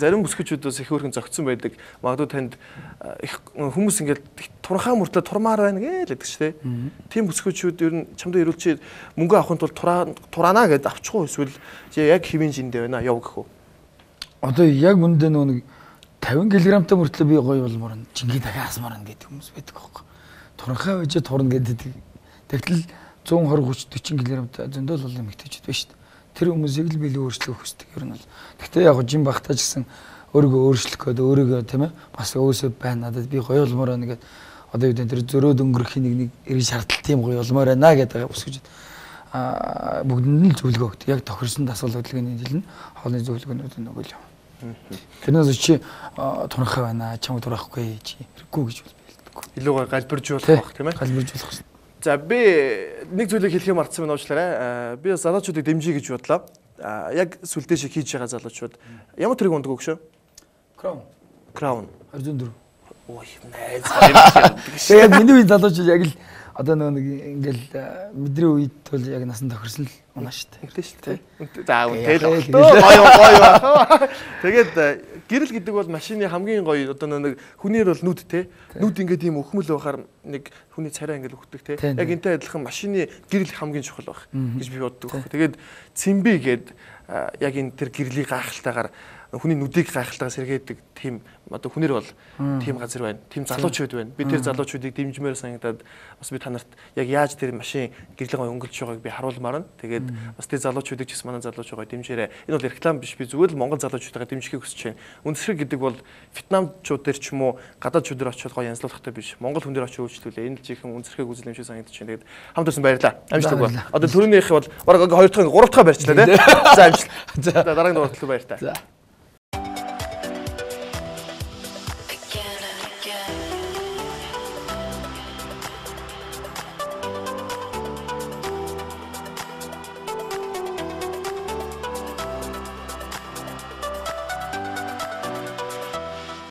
зарим бүсгүүчүүдээс их өөрхөн зөгцсөн байдаг. Магадгүй танд их хүмүүс ингээд турхаа мөртлөө турмаар байна гээл гэдэг ч тийм бүсгүүчүүд ер нь чамд ирүүлчихэд мөнгө авахын тулд тураана гэдээ авчихгүй эсвэл яг хэвэн жиндээ байна яв гэх үү. Одоо яг үндэ нэг 50 кг-тай мөртлөө би гоё болмоор жингээ дахиад асмаар гэдэг хүмүүс байдаг байхгүй. Турхаа байж турна гэдэг. Тэгтэл 120 30 кг-тай зөндөл бол юм ихтэйчд байна шүү дээ. Тэр хүмүүсийг л били өөрчлөх хүсдэг ер нь бол. Гэхдээ яг жим багтаа ч гэсэн өөрийгөө өөрчлөх гэдэг өөрийгөө тийм ээ бас өөсөө байна надад би гоё болмоор байна гэдэг одоо юу гэдэг тэр зөрөөд өнгөрөх нэг эргэн шаардлт тийм гоё болмоор байна гэдэг бүсгэж бүгдэнд нь зөвлөгөө өгдөг. Яг тохирсон дасгал хөдөлгөөний хэлнэ хоолны зөвлөгөөнүүд нөгөө л юм. Тэрнээс чи турхаа байна чамд турахгүй чи хэрэггүй гэж хэлдэг. Илүүгээр галбиржуулах бах тийм ээ. Галбиржуулах шээ. За би нэг зүйлийг хэлхээ мартсан байна уучлаарай. Би залуучуудыг дэмжиж гэж бодлоо. Яг сүлдээ шиг хийж байгаа залуучууд ямар тэрэг ундаг өгшөө? Crown. 24. Ой, найз баярлалаа. Тэгээд миний үед залуучууд яг л одоо нэг ингээл мэдрээ үед бол яг насан тохирсон л унаа штэ. Үнтэй штэ. За үнтэй л гоё. Тэгээд гэрэл гэдэг бол машины хамгийн гоё одоо нэг хүнээр бол нүд те. Нүд ингээд ийм өхмөл байхаар нэг хүний царай ингээд өгдөг те. Яг энтэй адилхан машины гэрэл хамгийн чухал байх гэж би боддог. Тэгээд цэмбэ гээд яг энэ тэр гэрлийг гайхалтайгаар хүний нүдийг гайхалтайгаар сэргээдэг тийм одоо хүнээр бол тийм газар байна. Тийм залуучууд байна. Би тэр залуучуудыг дэмжмээр санагдаад бас би та нарт яг яаж тэр машин гэрлэг өнгөлж байгааг би харуулмаар нь. Тэгээд бас тэр залуучуудыг ч гэсэн манай залуучуугаа дэмжээрэй. Энэ бол реклам биш. Би зүгээр л Монгол залуучуудаа дэмжихийг хүсэж байна. Үндсрэг гэдэг бол Вьетнамчууд дээр ч юм уу гадаадчууд дээр очиод гоё янзлуулахтай биш. Монгол хүн дээр очиж үйлчлүүлээ. Энэ л жихэн үндсрэг үзэл юм шиг санагдаж байна. Тэгээд хамт ирсэн баярлалаа. Амжилт ба. Одоо төрөнийх бол бараг 2 дахь 3 дахь барьчлаа тий. За амжилт. За дараагийн дугаарт баярлалаа.